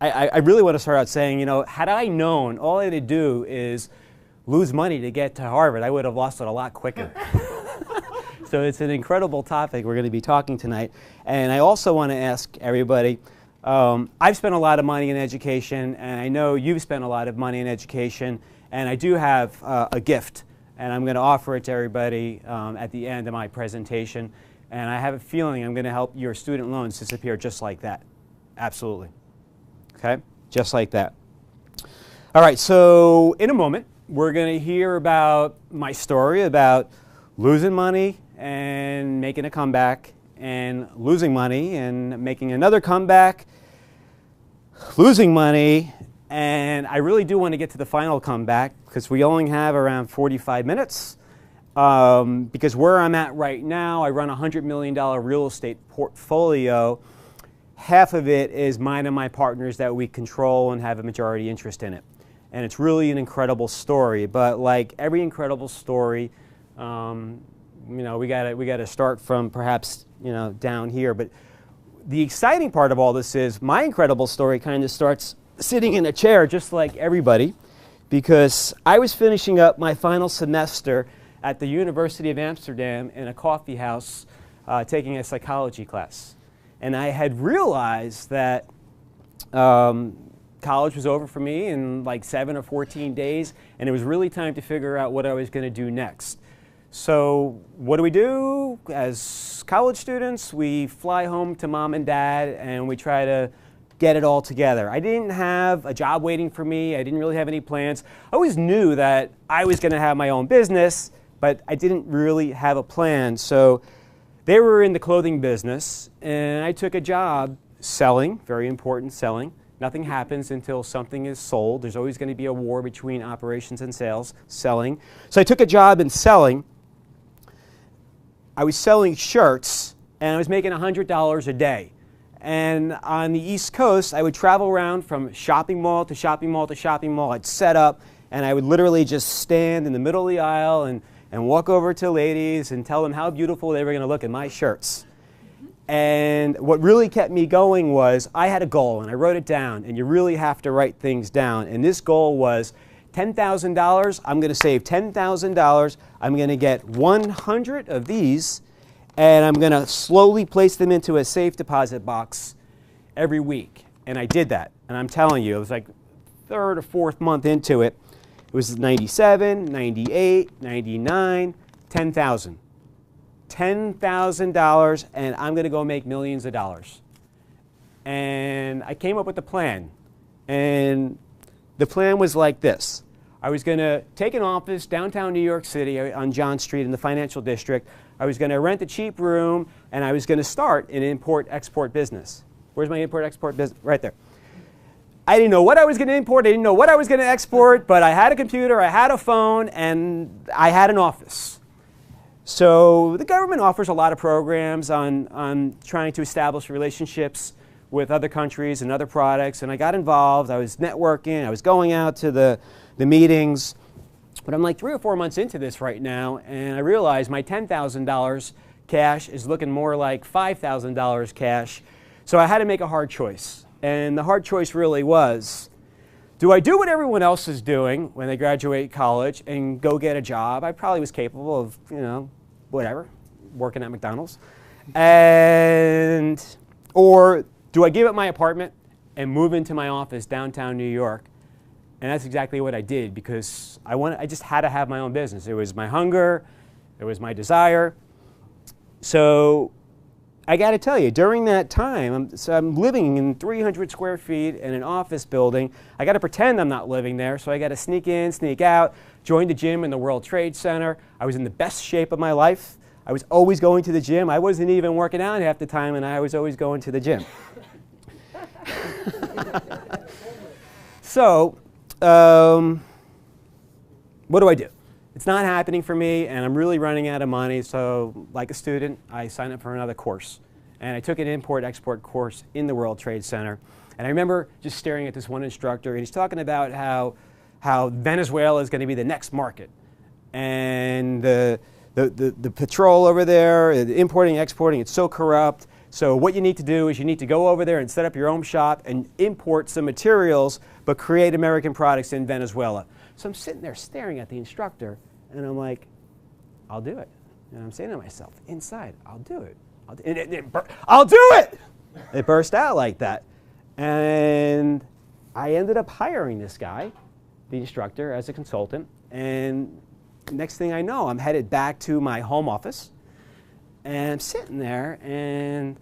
I really want to start out saying, you know, had I known all I had to do is lose money to get to Harvard, I would have lost it a lot quicker. So it's an incredible topic we're going to be talking tonight. And I also want to ask everybody, I've spent a lot of money in education, and I know you've spent a lot of money in education, and I do have a gift, and I'm going to offer it to everybody at the end of my presentation. And I have a feeling I'm going to help your student loans disappear just like that. Absolutely. Okay? Just like that. All right, so in a moment, we're going to hear about my story about losing money and making a comeback, and losing money and making another comeback, losing money, and I really do want to get to the final comeback because we only have around 45 minutes. Because where I'm at right now, I run a $100 million real estate portfolio. Half of it is mine and my partners that we control and have a majority interest in it. And it's really an incredible story, but like every incredible story, you know, we gotta start from perhaps, you know, down here. But the exciting part of all this is my incredible story kind of starts sitting in a chair just like everybody, because I was finishing up my final semester at the University of Amsterdam in a coffee house taking a psychology class. And I had realized that college was over for me in like 7 or 14 days, and it was really time to figure out what I was going to do next. So what do? As college students, we fly home to mom and dad, and we try to get it all together. I didn't have a job waiting for me. I didn't really have any plans. I always knew that I was going to have my own business, but I didn't really have a plan. So they were in the clothing business, and I took a job selling, very important, selling. Nothing happens until something is sold. There's always going to be a war between operations and sales, selling. So I took a job in selling. I was selling shirts, and I was making $100 a day. And on the East Coast, I would travel around from shopping mall to shopping mall to shopping mall. I'd set up, and I would literally just stand in the middle of the aisle and walk over to ladies and tell them how beautiful they were going to look in my shirts. And what really kept me going was I had a goal, and I wrote it down, and you really have to write things down. And this goal was $10,000. I'm going to save $10,000. I'm going to get 100 of these, and I'm going to slowly place them into a safe deposit box every week. And I did that. And I'm telling you, it was like third or fourth month into it. It was 97, 98, 99, 10,000. $10,000, and I'm going to go make millions of dollars. And I came up with a plan. And the plan was like this. I was going to take an office downtown New York City on John Street in the financial district. I was going to rent a cheap room, and I was going to start an import-export business. Where's my import-export business? Right there. I didn't know what I was going to import. I didn't know what I was going to export, but I had a computer, I had a phone, and I had an office. So the government offers a lot of programs on trying to establish relationships with other countries and other products, and I got involved. I was networking. I was going out to the meetings. But I'm like 3 or 4 months into this right now, and I realize my $10,000 cash is looking more like $5,000 cash. So I had to make a hard choice. And the hard choice really was, do I do what everyone else is doing when they graduate college and go get a job? I probably was capable of, you know, whatever, working at McDonald's. Or do I give up my apartment and move into my office downtown New York? And that's exactly what I did, because I just had to have my own business. It was my hunger, it was my desire. So I got to tell you, during that time, I'm living in 300 square feet in an office building. I got to pretend I'm not living there, so I got to sneak in, sneak out, join the gym in the World Trade Center. I was in the best shape of my life. I was always going to the gym. I wasn't even working out half the time, and I was always going to the gym. So, what do I do? It's not happening for me, and I'm really running out of money. So, like a student, I signed up for another course. And I took an import-export course in the World Trade Center. And I remember just staring at this one instructor, and he's talking about how Venezuela is going to be the next market. And the patrol over there, the importing, exporting, it's so corrupt. So what you need to do is you need to go over there and set up your own shop and import some materials, but create American products in Venezuela. So I'm sitting there staring at the instructor, and I'm like, I'll do it. And I'm saying to myself, inside, I'll do it. I'll do it! It burst out like that. And I ended up hiring this guy, the instructor, as a consultant. And next thing I know, I'm headed back to my home office. And I'm sitting there, and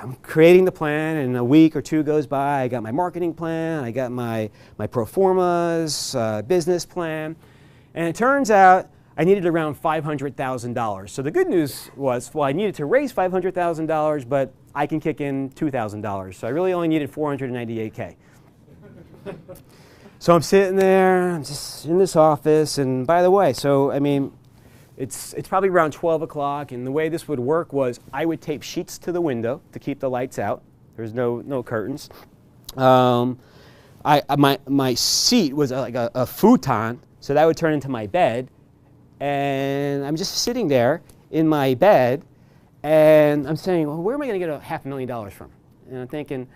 I'm creating the plan, and a week or two goes by. I got my marketing plan, I got my pro formas, business plan, and it turns out I needed around $500,000. So the good news was, well, I needed to raise $500,000, but I can kick in $2,000. So I really only needed $498K. So I'm sitting there, I'm just in this office, and by the way, so I mean, it's probably around 12 o'clock, and the way this would work was I would tape sheets to the window to keep the lights out. There's no curtains. My seat was like a futon, so that would turn into my bed, and I'm just sitting there in my bed, and I'm saying, well, where am I going to get $500,000 from? And I'm thinking,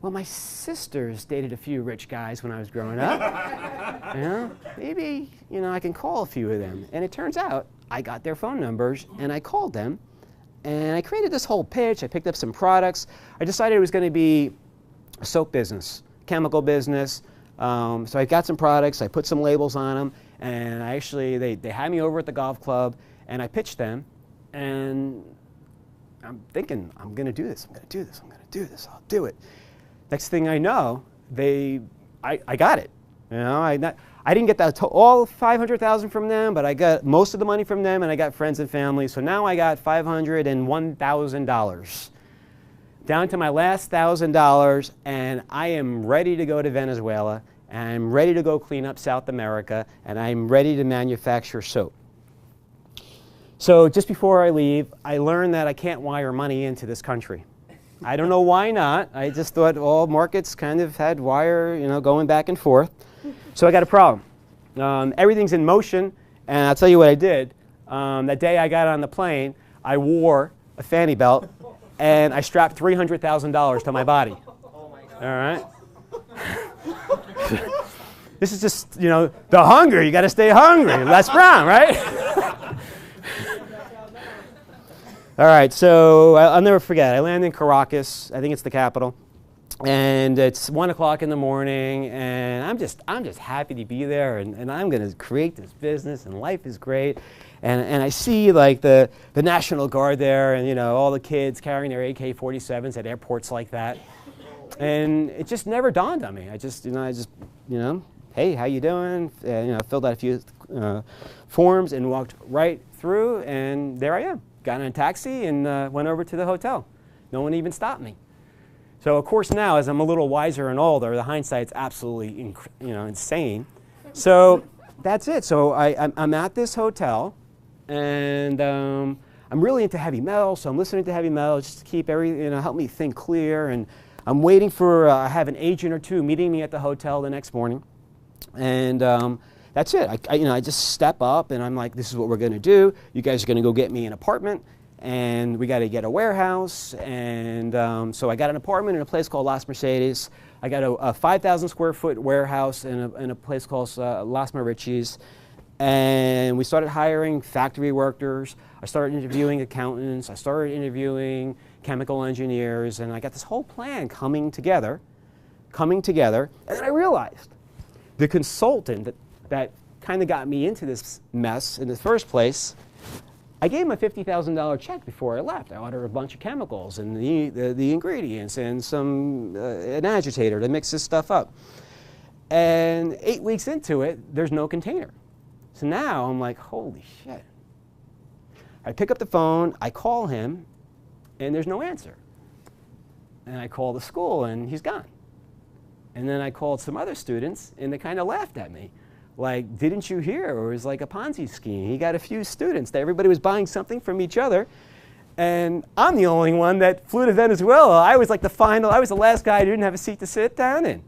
well, my sisters dated a few rich guys when I was growing up. You know, maybe, you know, I can call a few of them. And it turns out I got their phone numbers, and I called them, and I created this whole pitch. I picked up some products. I decided it was going to be a soap business, chemical business. So I got some products. I put some labels on them, and I actually, they had me over at the golf club, and I pitched them, and I'm thinking, I'm going to do this. I'm going to do this. I'm going to do this. I'll do it. Next thing I know, I got it. You know, I didn't get all $500,000 from them, but I got most of the money from them, and I got friends and family. So now I got $501,000, down to my last $1,000, and I am ready to go to Venezuela, and I'm ready to go clean up South America, and I'm ready to manufacture soap. So just before I leave, I learned that I can't wire money into this country. I don't know why not. I just thought all markets kind of had wire, you know, going back and forth. So I got a problem. Everything's in motion, and I'll tell you what I did. That day I got on the plane, I wore a fanny belt, and I strapped $300,000 to my body. All right? This is just, you know, the hunger. You got to stay hungry. Les Brown, right? All right, so I'll never forget. I landed in Caracas. I think it's the capital. And it's 1 o'clock in the morning, and I'm just happy to be there, and I'm going to create this business, and life is great. And I see like the National Guard there, and you know, all the kids carrying their AK-47s at airports like that. And it just never dawned on me. I just, you know, hey, how you doing? You know, filled out a few forms and walked right through, and there I am. Got in a taxi and went over to the hotel. No one even stopped me. So of course now, as I'm a little wiser and older, the hindsight's absolutely insane. So that's it. So I'm at this hotel, and I'm really into heavy metal. So I'm listening to heavy metal just to keep help me think clear. And I'm waiting for I have an agent or two meeting me at the hotel the next morning, and that's it. I just step up, and I'm like, this is what we're going to do. You guys are going to go get me an apartment, and we got to get a warehouse. And so I got an apartment in a place called Las Mercedes. I got a 5,000 square foot warehouse in a place called Las Marichis. And we started hiring factory workers. I started interviewing accountants. I started interviewing chemical engineers. And I got this whole plan coming together. And then I realized the consultant that kind of got me into this mess in the first place, I gave him a $50,000 check before I left. I ordered a bunch of chemicals and the ingredients and an agitator to mix this stuff up. And 8 weeks into it, there's no container. So now I'm like, holy shit. I pick up the phone, I call him, and there's no answer. And I call the school, and he's gone. And then I called some other students, and they kind of laughed at me. Like, didn't you hear? It was like a Ponzi scheme. He got a few students. Everybody was buying something from each other. And I'm the only one that flew to Venezuela. I was like I was the last guy who didn't have a seat to sit down in.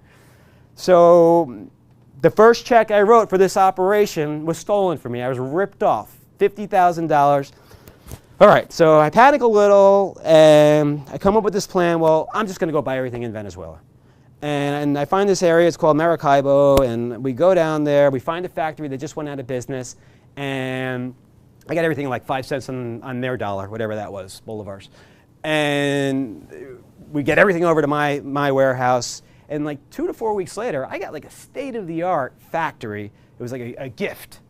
So the first check I wrote for this operation was stolen from me. I was ripped off, $50,000. All right, so I panic a little, and I come up with this plan. Well, I'm just going to go buy everything in Venezuela. And I find this area, it's called Maracaibo, and we go down there. We find a factory that just went out of business, and I got everything like 5 cents on their dollar, whatever that was, bolivars. And we get everything over to my warehouse, and like 2 to 4 weeks later, I got like a state-of-the-art factory. It was like a gift.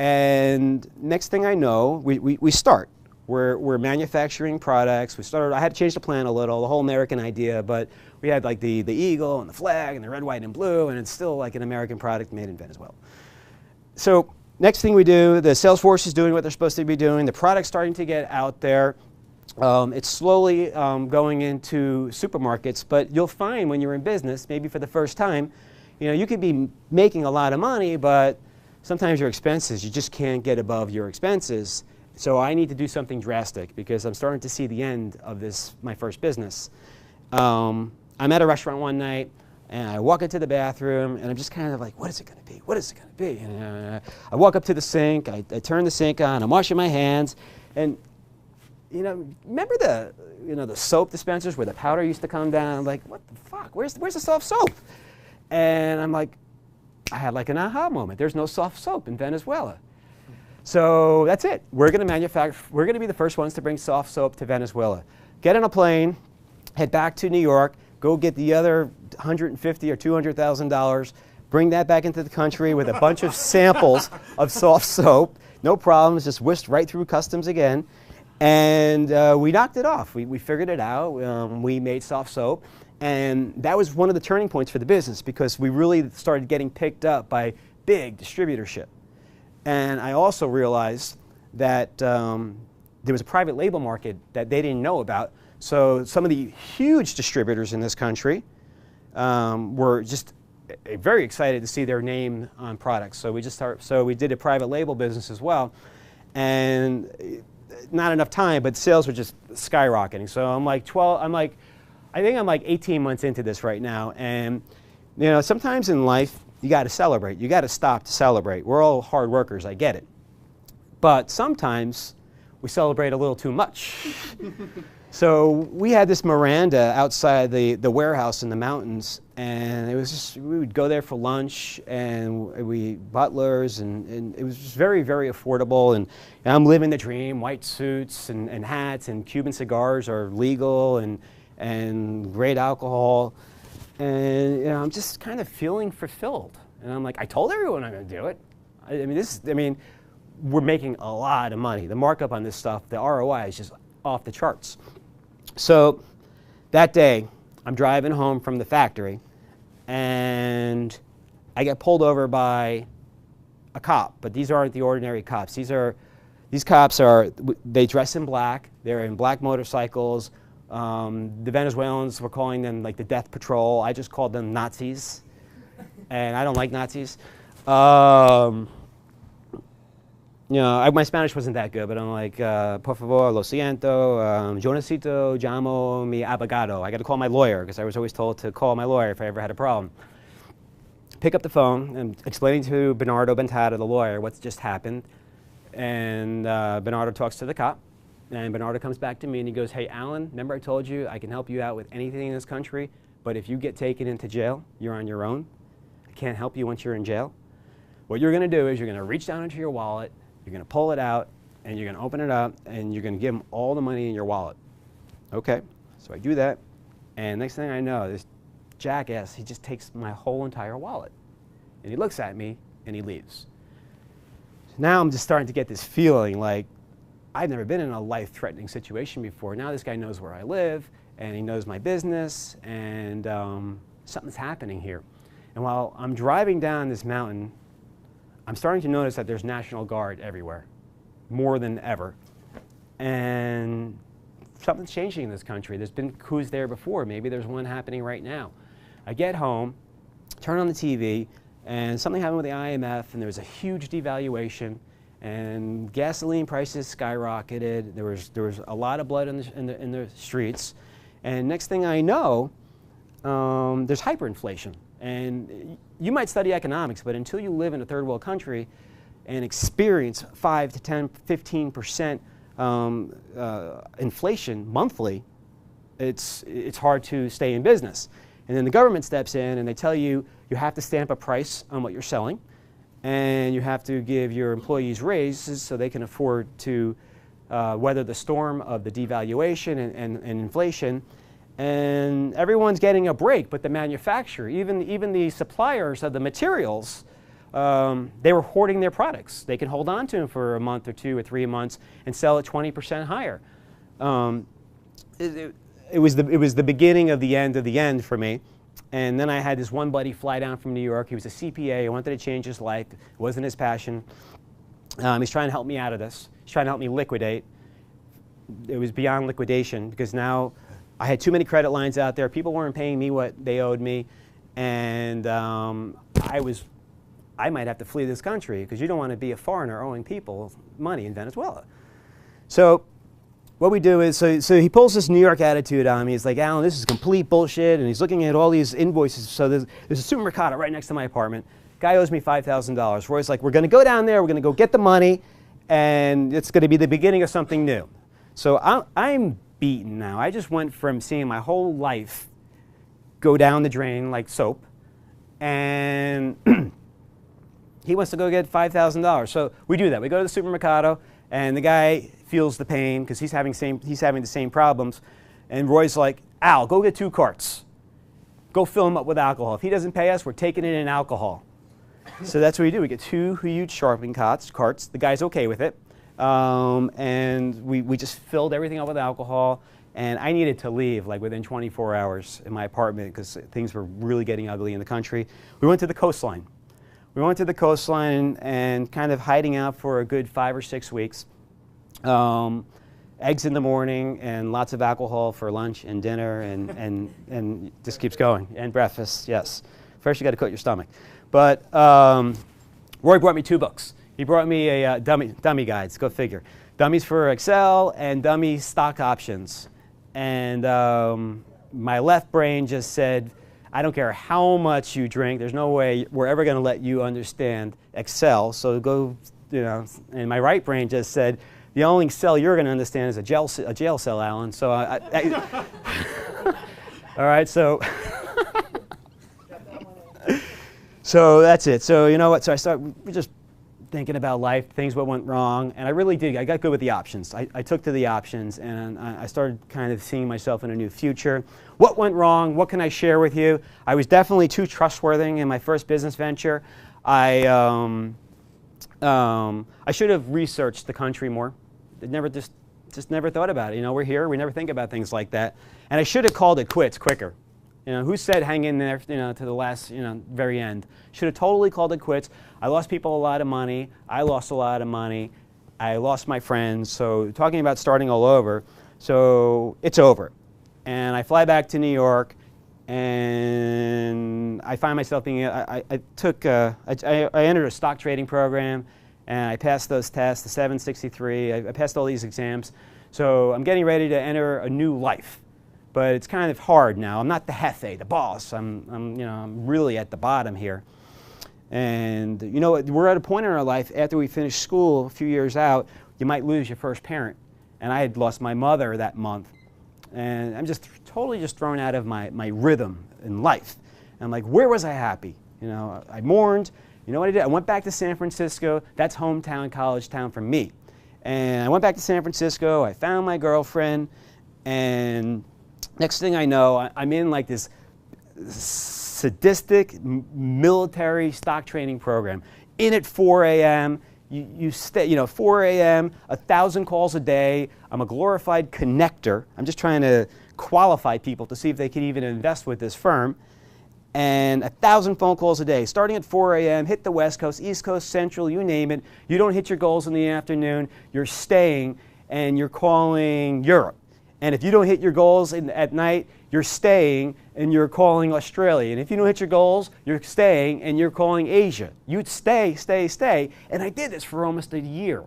And next thing I know, we start. We're manufacturing products. I had to change the plan a little, the whole American idea, but we had like the eagle and the flag and the red, white, and blue, and it's still like an American product made in Venezuela. So next thing we do, the sales force is doing what they're supposed to be doing. The product's starting to get out there. It's slowly going into supermarkets, but you'll find when you're in business, maybe for the first time, you could be making a lot of money, but sometimes your expenses, you just can't get above your expenses. So I need to do something drastic because I'm starting to see the end of my first business. I'm at a restaurant one night, and I walk into the bathroom, and I'm just kind of like, what is it going to be? What is it going to be? And I walk up to the sink, I turn the sink on, I'm washing my hands, and remember the soap dispensers where the powder used to come down? I'm like, what the fuck? Where's the soft soap? And I'm like, I had like an aha moment. There's no soft soap in Venezuela. So that's it. We're going to be the first ones to bring soft soap to Venezuela. Get on a plane, head back to New York, go get the other $150,000 or $200,000, bring that back into the country with a bunch of samples of soft soap. No problems, just whisked right through customs again. And we knocked it off. We figured it out. We made soft soap. And that was one of the turning points for the business because we really started getting picked up by big distributorship. And I also realized that there was a private label market that they didn't know about. So some of the huge distributors in this country were just very excited to see their name on products. So we did a private label business as well. And not enough time, but sales were just skyrocketing. So I think I'm like 18 months into this right now. And sometimes in life, you got to celebrate. You got to stop to celebrate. We're all hard workers, I get it. But sometimes we celebrate a little too much. So we had this Miranda outside the warehouse in the mountains, and it was just, we would go there for lunch, and we butlers, and it was just very, very affordable. And I'm living the dream, white suits and hats, and Cuban cigars are legal, and great alcohol. And I'm just kind of feeling fulfilled. And I'm like, I told everyone I'm going to do it. I mean, we're making a lot of money. The markup on this stuff, the ROI is just off the charts. So that day, I'm driving home from the factory, and I get pulled over by a cop. But these aren't the ordinary cops. These cops they dress in black. They're in black motorcycles. The Venezuelans were calling them like the Death Patrol. I just called them Nazis, and I don't like Nazis. My Spanish wasn't that good, but I'm like, por favor, lo siento, yo necesito, llamo mi abogado. I got to call my lawyer because I was always told to call my lawyer if I ever had a problem. Pick up the phone and explaining to Bernardo Bentada, the lawyer, what's just happened, and Bernardo talks to the cop. And Bernardo comes back to me and he goes, hey, Alan, remember I told you I can help you out with anything in this country, but if you get taken into jail, you're on your own. I can't help you once you're in jail. What you're going to do is you're going to reach down into your wallet, you're going to pull it out, and you're going to open it up, and you're going to give them all the money in your wallet. Okay, so I do that, and next thing I know, this jackass, he just takes my whole entire wallet. And he looks at me, and he leaves. So now I'm just starting to get this feeling like, I've never been in a life-threatening situation before. Now this guy knows where I live, and he knows my business, and something's happening here. And while I'm driving down this mountain, I'm starting to notice that there's National Guard everywhere, more than ever. And something's changing in this country. There's been coups there before. Maybe there's one happening right now. I get home, turn on the TV, and something happened with the IMF, and there was a huge devaluation. And gasoline prices skyrocketed. There was a lot of blood in the streets. And next thing I know, there's hyperinflation. And you might study economics, but until you live in a third world country and experience 5 to 10, 15% inflation monthly, it's hard to stay in business. And then the government steps in and they tell you you have to stamp a price on what you're selling, and you have to give your employees raises so they can afford to weather the storm of the devaluation and inflation. And everyone's getting a break, but the manufacturer, even the suppliers of the materials, they were hoarding their products. They can hold on to them for a month or 2 or 3 months and sell it 20% higher. It was the beginning of the end for me. And then I had this one buddy fly down from New York. He was a CPA. He wanted to change his life. It wasn't his passion. He's trying to help me out of this. He's trying to help me liquidate. It was beyond liquidation because now I had too many credit lines out there. People weren't paying me what they owed me. And I might have to flee this country because you don't want to be a foreigner owing people money in Venezuela. So what we do is, so he pulls this New York attitude on me. He's like, Alan, this is complete bullshit. And he's looking at all these invoices. So there's a supermercado right next to my apartment. Guy owes me $5,000. Roy's like, we're going to go down there. We're going to go get the money. And it's going to be the beginning of something new. So I'm beaten now. I just went from seeing my whole life go down the drain like soap. And he wants to go get $5,000. So we do that. We go to the supermercado. And the guy feels the pain because he's having the same problems. And Roy's like, Al, go get 2 carts. Go fill them up with alcohol. If he doesn't pay us, we're taking it in alcohol. So that's what we do. We get 2 huge sharpening carts. The guy's okay with it. And we just filled everything up with alcohol. And I needed to leave like within 24 hours in my apartment because things were really getting ugly in the country. We went to the coastline. We went to the coastline and kind of hiding out for a good 5 or 6 weeks. Eggs in the morning and lots of alcohol for lunch and dinner and just keeps going. And breakfast, yes. First you got to coat your stomach. But Roy brought me 2 books. He brought me a dummy guides, go figure. Dummies for Excel and dummy stock options. And my left brain just said, I don't care how much you drink. There's no way we're ever going to let you understand Excel. So go, you know. And my right brain just said, the only cell you're going to understand is a jail cell, Alan. So all right. So so that's it. So you know what? So I started just thinking about life, things what went wrong, and I really did. I got good with the options. I took to the options, and I started kind of seeing myself in a new future. What went wrong? What can I share with you? I was definitely too trustworthy in my first business venture. I should have researched the country more. I never just never thought about it. You know, we're here. We never think about things like that. And I should have called it quits quicker. You know, who said hang in there, you know, to the last, you know, very end? Should have totally called it quits. I lost people a lot of money. I lost a lot of money. I lost my friends. So talking about starting all over, so it's over. And I fly back to New York, and I find myself being, I entered a stock trading program, and I passed those tests, the 763. I passed all these exams. So I'm getting ready to enter a new life. But it's kind of hard now. I'm not the jefe, the boss. I'm really at the bottom here. And you know, we're at a point in our life after we finish school, a few years out, you might lose your first parent. And I had lost my mother that month. And I'm just totally just thrown out of my rhythm in life. And I'm like, where was I happy? You know, I mourned. You know what I did? I went back to San Francisco. That's hometown, college town for me. And I went back to San Francisco. I found my girlfriend. And next thing I know, I'm in like this sadistic military stock training program. In at 4 a.m., you stay, you know, 4 a.m., 1,000 calls a day. I'm a glorified connector. I'm just trying to qualify people to see if they can even invest with this firm. And 1,000 phone calls a day, starting at 4 a.m., hit the West Coast, East Coast, Central, you name it. You don't hit your goals in the afternoon, you're staying and you're calling Europe. And if you don't hit your goals at night, you're staying and you're calling Australia. And if you don't hit your goals, you're staying and you're calling Asia. You'd stay. And I did this for almost a year.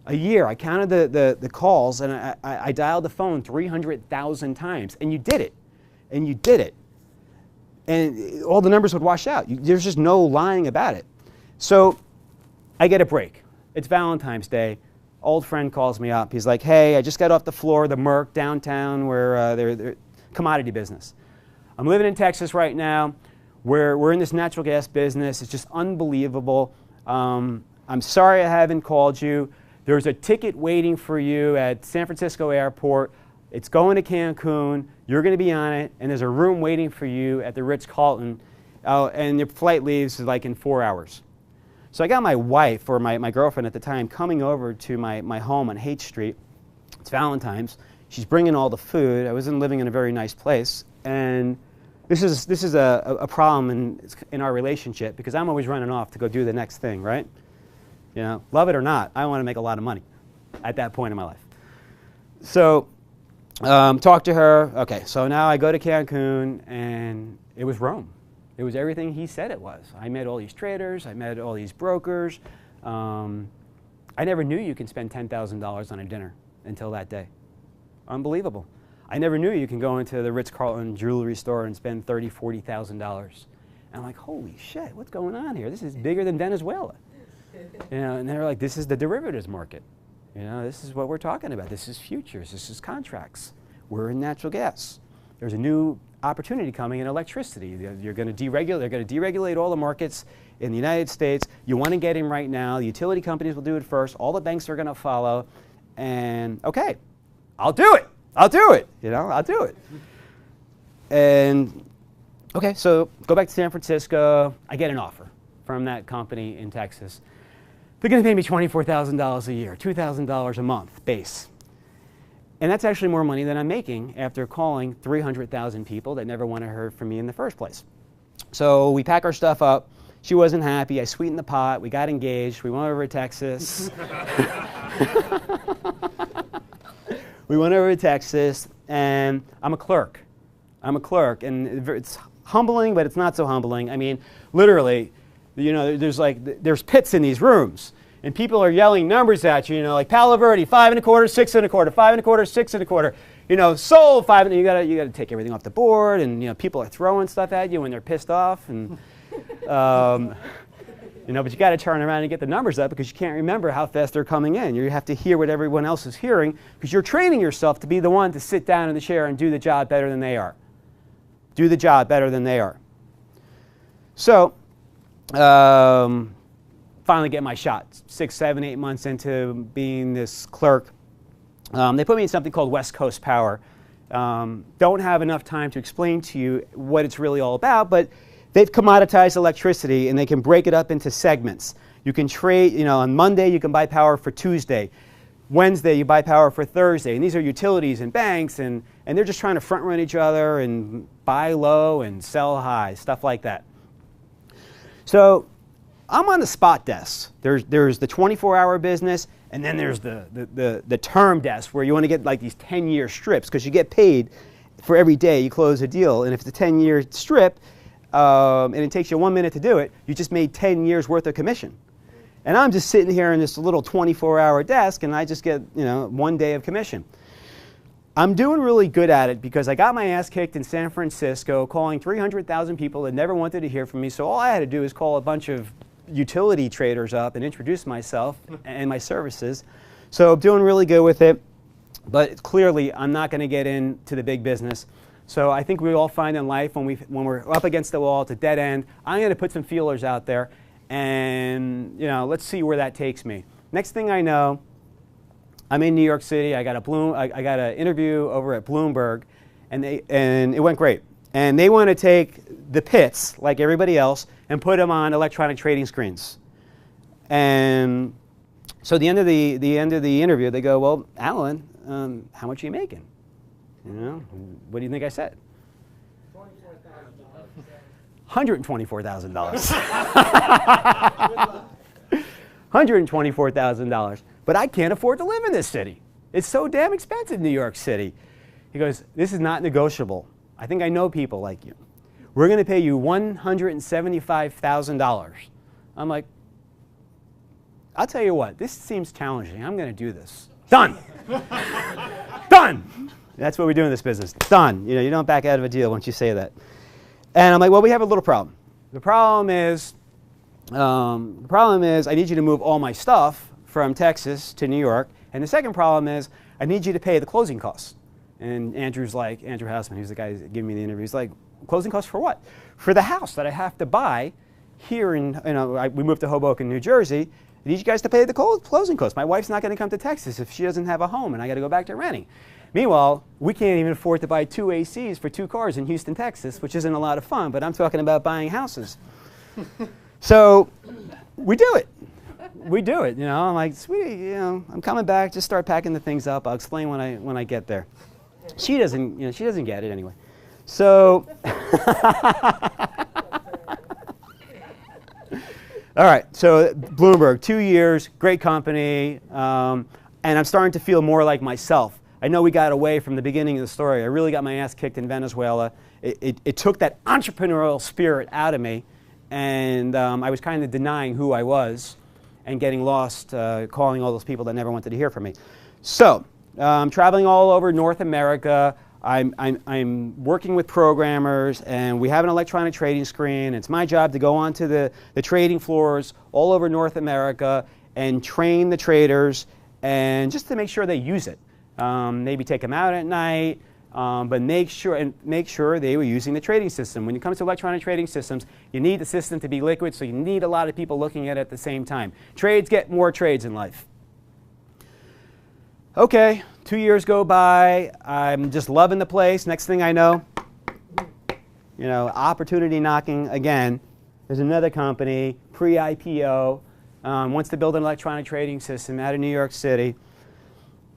A year. I counted the calls, and I dialed the phone 300,000 times. And you did it. And you did it. And all the numbers would wash out. There's just no lying about it. So I get a break. It's Valentine's Day. old friend calls me up. He's like, hey, I just got off the floor of the Merc downtown where they're commodity business. I'm living in Texas right now. We're in this natural gas business. It's just unbelievable. I'm sorry I haven't called you. There's a ticket waiting for you at San Francisco Airport. It's going to Cancun. You're going to be on it, and there's a room waiting for you at the Ritz-Carlton, and your flight leaves like in 4 hours. So I got my wife, or my girlfriend at the time, coming over to my home on Haight Street. It's Valentine's. She's bringing all the food. I wasn't living in a very nice place, and this is a problem in our relationship because I'm always running off to go do the next thing, right? You know, love it or not, I want to make a lot of money at that point in my life. So talk to her. Okay, so now I go to Cancun, and it was Rome. It was everything he said it was. I met all these traders. I met all these brokers. I never knew you can spend $10,000 on a dinner until that day. Unbelievable. I never knew you can go into the Ritz-Carlton jewelry store and spend $30,000, $40,000. And I'm like, holy shit, what's going on here? This is bigger than Venezuela. You know, and they're like, this is the derivatives market. You know, this is what we're talking about. This is futures. This is contracts. We're in natural gas. There's a new opportunity coming in electricity. You're going to deregulate. They're going to deregulate all the markets in the United States. You want to get in right now. The utility companies will do it first. All the banks are going to follow. And okay, I'll do it. I'll do it. You know, I'll do it. And okay, so go back to San Francisco. I get an offer from that company in Texas. They're going to pay me $24,000 a year, $2,000 a month base. And that's actually more money than I'm making after calling 300,000 people that never want to hear from me in the first place. So we pack our stuff up. She wasn't happy. I sweetened the pot. We got engaged. We went over to Texas. We went over to Texas, and I'm a clerk. I'm a clerk, and it's humbling, but it's not so humbling. I mean, literally, you know, there's pits in these rooms, and people are yelling numbers at you, you know, like Palo Verde, 5 1/4, 6 1/4, 5 1/4, 6 1/4, you know, sold 5, and you gotta take everything off the board, and you know, people are throwing stuff at you when they're pissed off, and you know, but you got to turn around and get the numbers up because you can't remember how fast they're coming in. You have to hear what everyone else is hearing because you're training yourself to be the one to sit down in the chair and do the job better than they are. Do the job better than they are. So, finally get my shot. 6, 7, 8 months into being this clerk. They put me in something called West Coast Power. Don't have enough time to explain to you what it's really all about, but they've commoditized electricity, and they can break it up into segments. You can trade, you know, on Monday you can buy power for Tuesday. Wednesday you buy power for Thursday. And these are utilities and banks, and they're just trying to front run each other and buy low and sell high, stuff like that. So I'm on the spot desk. There's the 24-hour business, and then there's the term desk where you want to get like these 10-year strips because you get paid for every day you close a deal. And if it's a 10-year strip, and it takes you 1 minute to do it, you just made 10 years worth of commission. And I'm just sitting here in this little 24-hour desk, and I just get, you know, 1 day of commission. I'm doing really good at it because I got my ass kicked in San Francisco calling 300,000 people that never wanted to hear from me. So all I had to do is call a bunch of utility traders up and introduce myself and my services. So I'm doing really good with it. But clearly, I'm not going to get into the big business. So I think we all find in life when we're up against the wall, it's a dead end. I'm going to put some feelers out there, and you know, let's see where that takes me. Next thing I know, I'm in New York City. I got an interview over at Bloomberg, and it went great. And they want to take the pits like everybody else and put them on electronic trading screens. And so at the end of the interview, they go, "Well, Alan, how much are you making?" You know, what do you think I said? $124,000. $124,000. But I can't afford to live in this city. It's so damn expensive, New York City. He goes, "This is not negotiable. I think I know people like you. We're going to pay you $175,000. I'm like, "I'll tell you what, this seems challenging. I'm going to do this." Done. Done. That's what we do in this business. Done. You know, you don't back out of a deal once you say that. And I'm like, "Well, we have a little problem. The problem is I need you to move all my stuff from Texas to New York. And the second problem is I need you to pay the closing costs. And Andrew's like, Andrew Hausman, who's the guy giving me the interview, he's like, closing costs for what? For the house that I have to buy here in, we moved to Hoboken, New Jersey. I need you guys to pay the closing costs. My wife's not going to come to Texas if she doesn't have a home, and I got to go back to renting. Meanwhile, we can't even afford to buy 2 ACs for 2 cars in Houston, Texas, which isn't a lot of fun, but I'm talking about buying houses. So we do it. We do it, I'm like, sweetie, I'm coming back, just start packing the things up. I'll explain when I get there. She doesn't, she doesn't get it anyway. So, all right, so Bloomberg, 2 years, great company, and I'm starting to feel more like myself. I know we got away from the beginning of the story. I really got my ass kicked in Venezuela. It took that entrepreneurial spirit out of me, and I was kind of denying who I was and getting lost, calling all those people that never wanted to hear from me. So, I'm traveling all over North America. I'm working with programmers, and we have an electronic trading screen. It's my job to go onto the trading floors all over North America and train the traders, and just to make sure they use it. Maybe take them out at night, but make sure they were using the trading system. When it comes to electronic trading systems, you need the system to be liquid, so you need a lot of people looking at it at the same time. Trades get more trades in life. Okay, 2 years go by. I'm just loving the place. Next thing I know, opportunity knocking again. There's another company, pre-IPO, wants to build an electronic trading system out of New York City.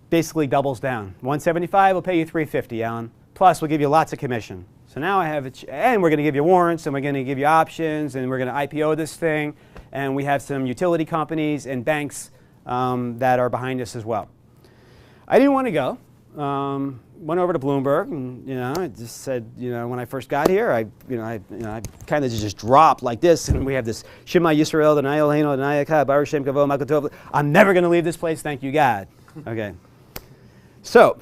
Basically doubles down. 175, we'll pay you 350, Alan. Plus, we'll give you lots of commission. So now I have and we're going to give you warrants, and we're going to give you options, and we're going to IPO this thing, and we have some utility companies and banks that are behind us as well. I didn't want to go. Went over to Bloomberg, and I just said, when I first got here, I kind of just dropped like this, and we have this Shema Yisrael, the Nayel Heno, the Nayakah, Baruch Shem Kavo, Malka Tov. I'm never going to leave this place, thank you, God. Okay. So.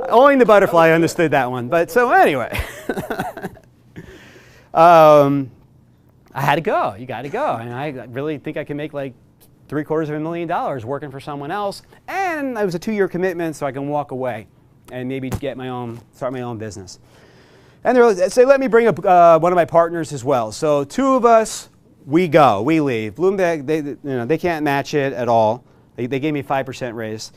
Only the butterfly understood that one, but so anyway. I had to go. You got to go. And I really think I can make like $750,000 working for someone else. And it was a 2-year commitment, so I can walk away and maybe start my own business. And they say, let me bring up one of my partners as well. So 2 of us, we leave. Bloomberg, they can't match it at all. They gave me a 5% raise.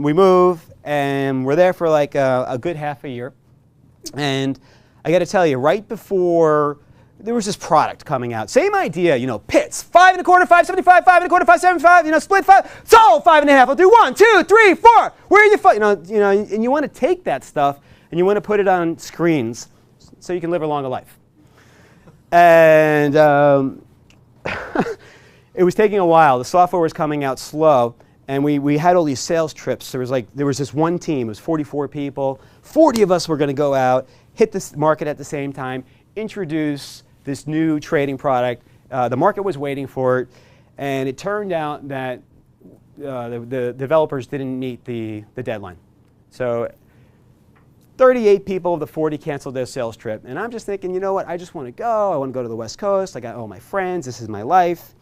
We move, and we're there for like a good half a year. And I got to tell you, right before there was this product coming out, same idea, pits, 5 1/4, 575, 5 1/4, 575, split 5, sold 5 1/2. I'll do 1, 2, 3, 4. Where are you? And you want to take that stuff and you want to put it on screens so you can live a longer life. And it was taking a while. The software was coming out slow, and we had all these sales trips. There was this one team. It was 44 people. 40 of us were going to go out, hit the market at the same time, introduce this new trading product. The market was waiting for it, and it turned out that the developers didn't meet the deadline. So 38 people of the 40 canceled their sales trip. And I'm just thinking, you know what, I just want to go. I want to go to the West Coast. I got all my friends. This is my life.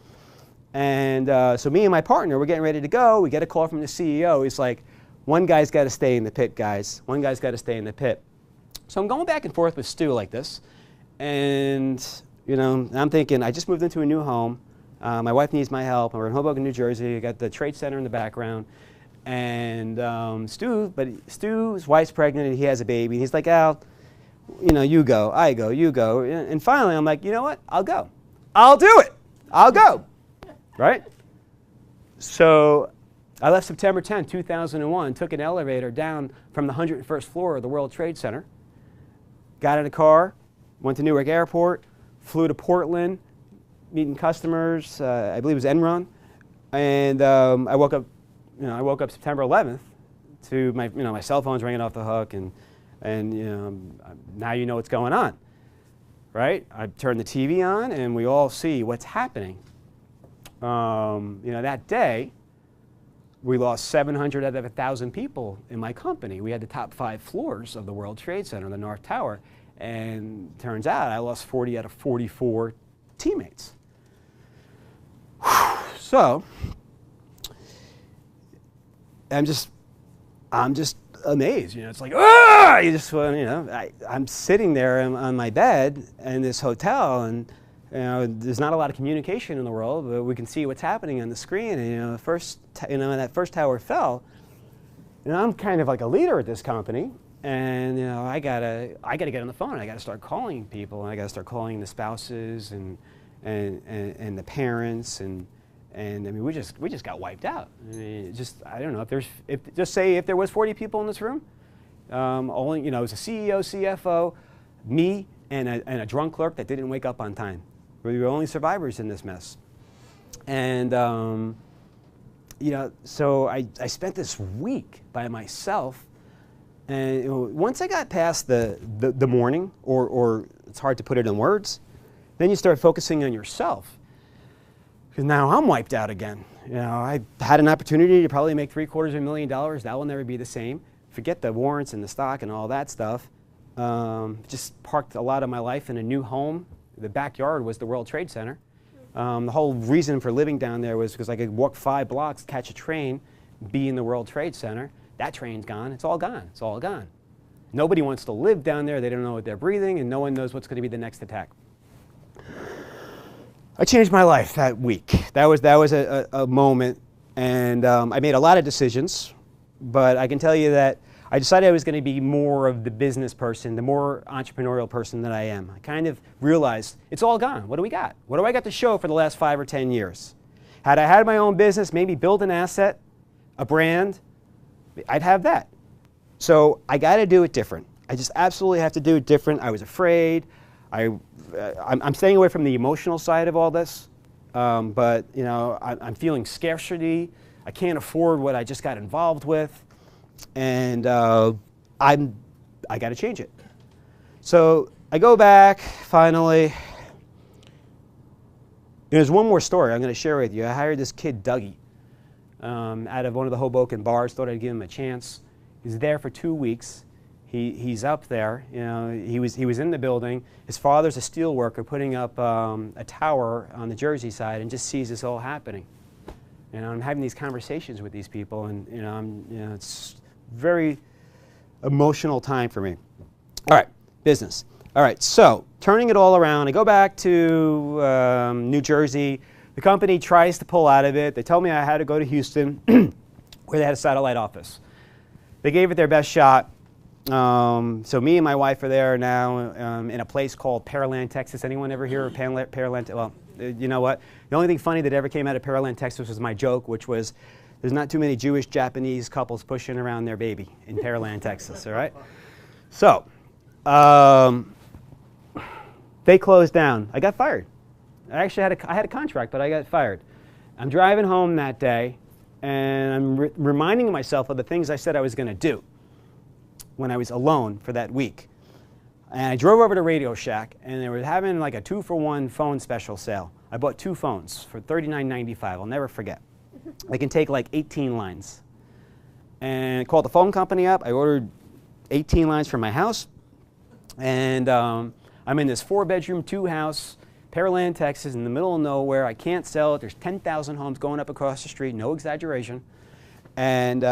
And so me and my partner, we're getting ready to go. We get a call from the CEO. He's like, one guy's got to stay in the pit, guys. One guy's got to stay in the pit. So I'm going back and forth with Stu like this. And I'm thinking, I just moved into a new home. My wife needs my help. We're in Hoboken, New Jersey. I got the Trade Center in the background. And Stu's wife's pregnant, and he has a baby. And he's like, Al, you go, I go, you go. And finally, I'm like, you know what? I'll go. I'll do it. I'll go. Right? So I left September 10, 2001, took an elevator down from the 101st floor of the World Trade Center, got in a car, went to Newark Airport, flew to Portland, meeting customers. I believe it was Enron. And I woke up September 11th to my cell phone's ringing off the hook, and now you know what's going on, right? I turn the TV on, and we all see what's happening. That day, we lost 700 out of 1,000 people in my company. We had the top 5 floors of the World Trade Center, the North Tower, And turns out I lost 40 out of 44 teammates. So I'm just amazed. You know, it's like, ah! You just, you know, I'm sitting there on my bed in this hotel, and you know, there's not a lot of communication in the world, but we can see what's happening on the screen. And you know, that first tower fell. You know, I'm kind of like a leader at this company, and you know, I gotta get on the phone. I gotta start calling people, and I gotta start calling the spouses and the parents, and I mean, we just got wiped out. I mean, I don't know if there was 40 people in this room, only, you know, it was a CEO, CFO, me, and a drunk clerk that didn't wake up on time. We were the only survivors in this mess. And you know, so I spent this week by myself, and you know, once I got past the morning, or it's hard to put it in words, then you start focusing on yourself. Because now I'm wiped out again. You know, I had an opportunity to probably make $750,000. That will never be the same. Forget the warrants and the stock and all that stuff. Just parked a lot of my life in a new home. The backyard was the World Trade Center. The whole reason for living down there was because I could walk 5 blocks, catch a train, be in the World Trade Center. That train's gone. It's all gone. It's all gone. Nobody wants to live down there. They don't know what they're breathing, and no one knows what's going to be the next attack. I changed my life that week. That was a moment, and I made a lot of decisions, but I can tell you that I decided I was going to be more of the business person, the more entrepreneurial person that I am. I kind of realized it's all gone. What do we got? What do I got to show for the last 5 or 10 years? Had I had my own business, maybe build an asset, a brand, I'd have that. So I got to do it different. I just absolutely have to do it different. I was afraid. I'm staying away from the emotional side of all this, but you know, I'm feeling scarcity. I can't afford what I just got involved with, and I got to change it. So I go back finally. There's one more story I'm going to share with you. I hired this kid Dougie out of one of the Hoboken bars. Thought I'd give him a chance. He's there for 2 weeks. He's up there, you know, he was in the building. His father's a steel worker putting up a tower on the Jersey side, and just sees this all happening. You know, I'm having these conversations with these people, and you know, it's very emotional time for me. All right, business. All right, so turning it all around, I go back to New Jersey. The company tries to pull out of it. They tell me I had to go to Houston, where they had a satellite office. They gave it their best shot. So me and my wife are there now in a place called Pearland, Texas. Anyone ever hear of Pearland? Well, you know what? The only thing funny that ever came out of Pearland, Texas was my joke, which was there's not too many Jewish Japanese couples pushing around their baby in Pearland, Texas, all right? So they closed down. I got fired. I actually had a contract, but I got fired. I'm driving home that day, and I'm reminding myself of the things I said I was going to do when I was alone for that week. And I drove over to Radio Shack, and they were having like a 2-for-1 phone special sale. I bought 2 phones for $39.95. I'll never forget. They can take like 18 lines. And I called the phone company up. I ordered 18 lines from my house. And I'm in this 4-bedroom, 2-house, Pearland, Texas, in the middle of nowhere. I can't sell it. There's 10,000 homes going up across the street, no exaggeration. And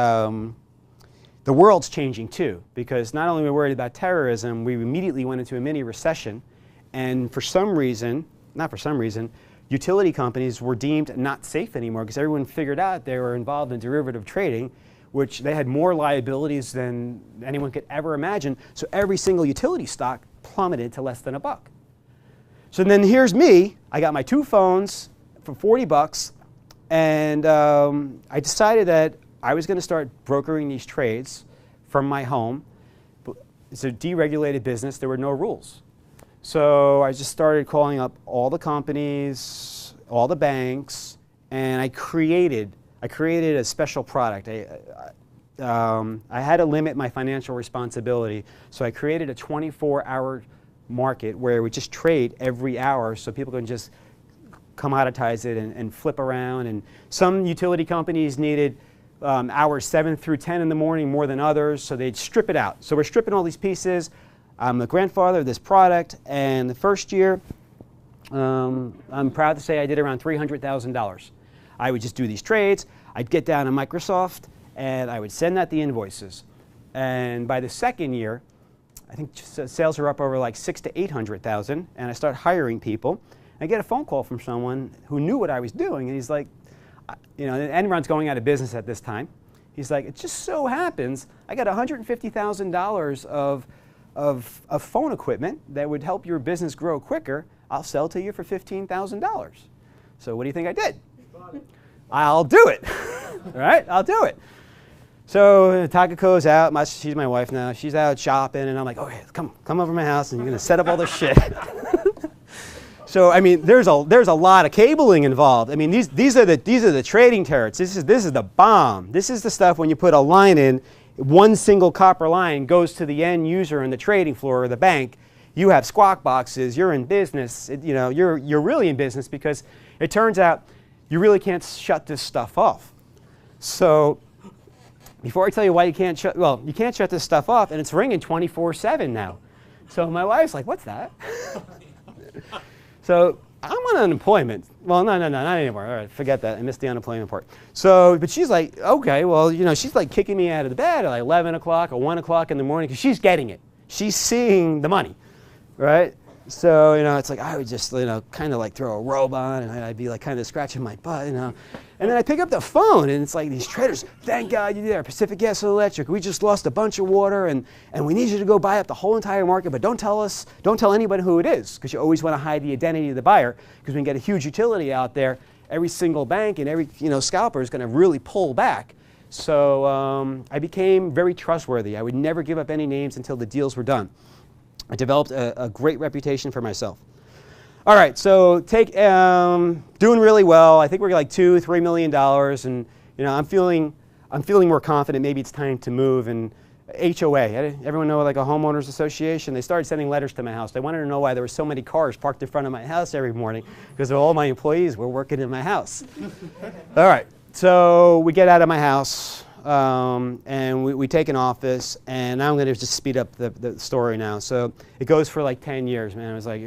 the world's changing too, because not only were we worried about terrorism, we immediately went into a mini recession, and for some reason, not for some reason, utility companies were deemed not safe anymore because everyone figured out they were involved in derivative trading, which they had more liabilities than anyone could ever imagine. So every single utility stock plummeted to less than $1. So then here's me. I got my 2 phones for 40 bucks, and I decided that I was going to start brokering these trades from my home. It's a deregulated business. There were no rules. So I just started calling up all the companies, all the banks, and I created a special product. I had to limit my financial responsibility, so I created a 24-hour market where we just trade every hour so people can just commoditize it and flip around. And some utility companies needed hours 7 through 10 in the morning more than others, so they'd strip it out. So we're stripping all these pieces. I'm the grandfather of this product, and the first year, I'm proud to say I did around $300,000. I would just do these trades. I'd get down to Microsoft, and I would send out the invoices. And by the second year, I think sales are up over like 600,000 to 800,000, and I start hiring people. I get a phone call from someone who knew what I was doing, and he's like, Enron's going out of business at this time. He's like, it just so happens I got $150,000 of phone equipment that would help your business grow quicker. I'll sell to you for $15,000. So what do you think I did? I'll do it. All right, I'll do it. So Takako's out. She's my wife now. She's out shopping, and I'm like, okay, come over to my house, and you're gonna set up all this shit. So I mean, there's a lot of cabling involved. I mean, these are the trading turrets. This is the bomb. This is the stuff when you put a line in, one single copper line goes to the end user in the trading floor or the bank. You have squawk boxes. You're in business. You're really in business because it turns out you really can't shut this stuff off. So before I tell you why you can't shut, well, you can't shut this stuff off, and it's ringing 24/7 now. So my wife's like, what's that? So I'm on unemployment. Well, no, not anymore. All right, forget that. I missed the unemployment part. So, but she's like, okay, well, she's like kicking me out of the bed at like 11 o'clock or 1 o'clock in the morning because she's getting it. She's seeing the money, right? So, it's like I would just, kind of like throw a robe on, and I'd be like kind of scratching my butt, And then I pick up the phone, and it's like these traders, thank God you're there, Pacific Gas and Electric. We just lost a bunch of water, and we need you to go buy up the whole entire market, but don't tell anybody who it is, because you always want to hide the identity of the buyer, because when you get a huge utility out there, every single bank and every scalper is going to really pull back. So I became very trustworthy. I would never give up any names until the deals were done. I developed a great reputation for myself. All right, so doing really well. I think we're like $2-3 million, and I'm feeling more confident. Maybe it's time to move. And HOA, everyone know like a homeowners association? They started sending letters to my house. They wanted to know why there were so many cars parked in front of my house every morning because all my employees were working in my house. All right, so we get out of my house. And we take an office, and now I'm going to just speed up the story now. So it goes for like 10 years, man. It was like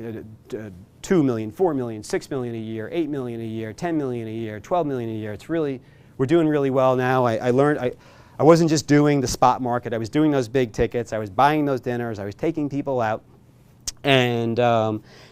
2 million, 4 million, 6 million a year, 8 million a year, 10 million a year, 12 million a year. We're doing really well now. I learned I wasn't just doing the spot market. I was doing those big tickets. I was buying those dinners. I was taking people out, and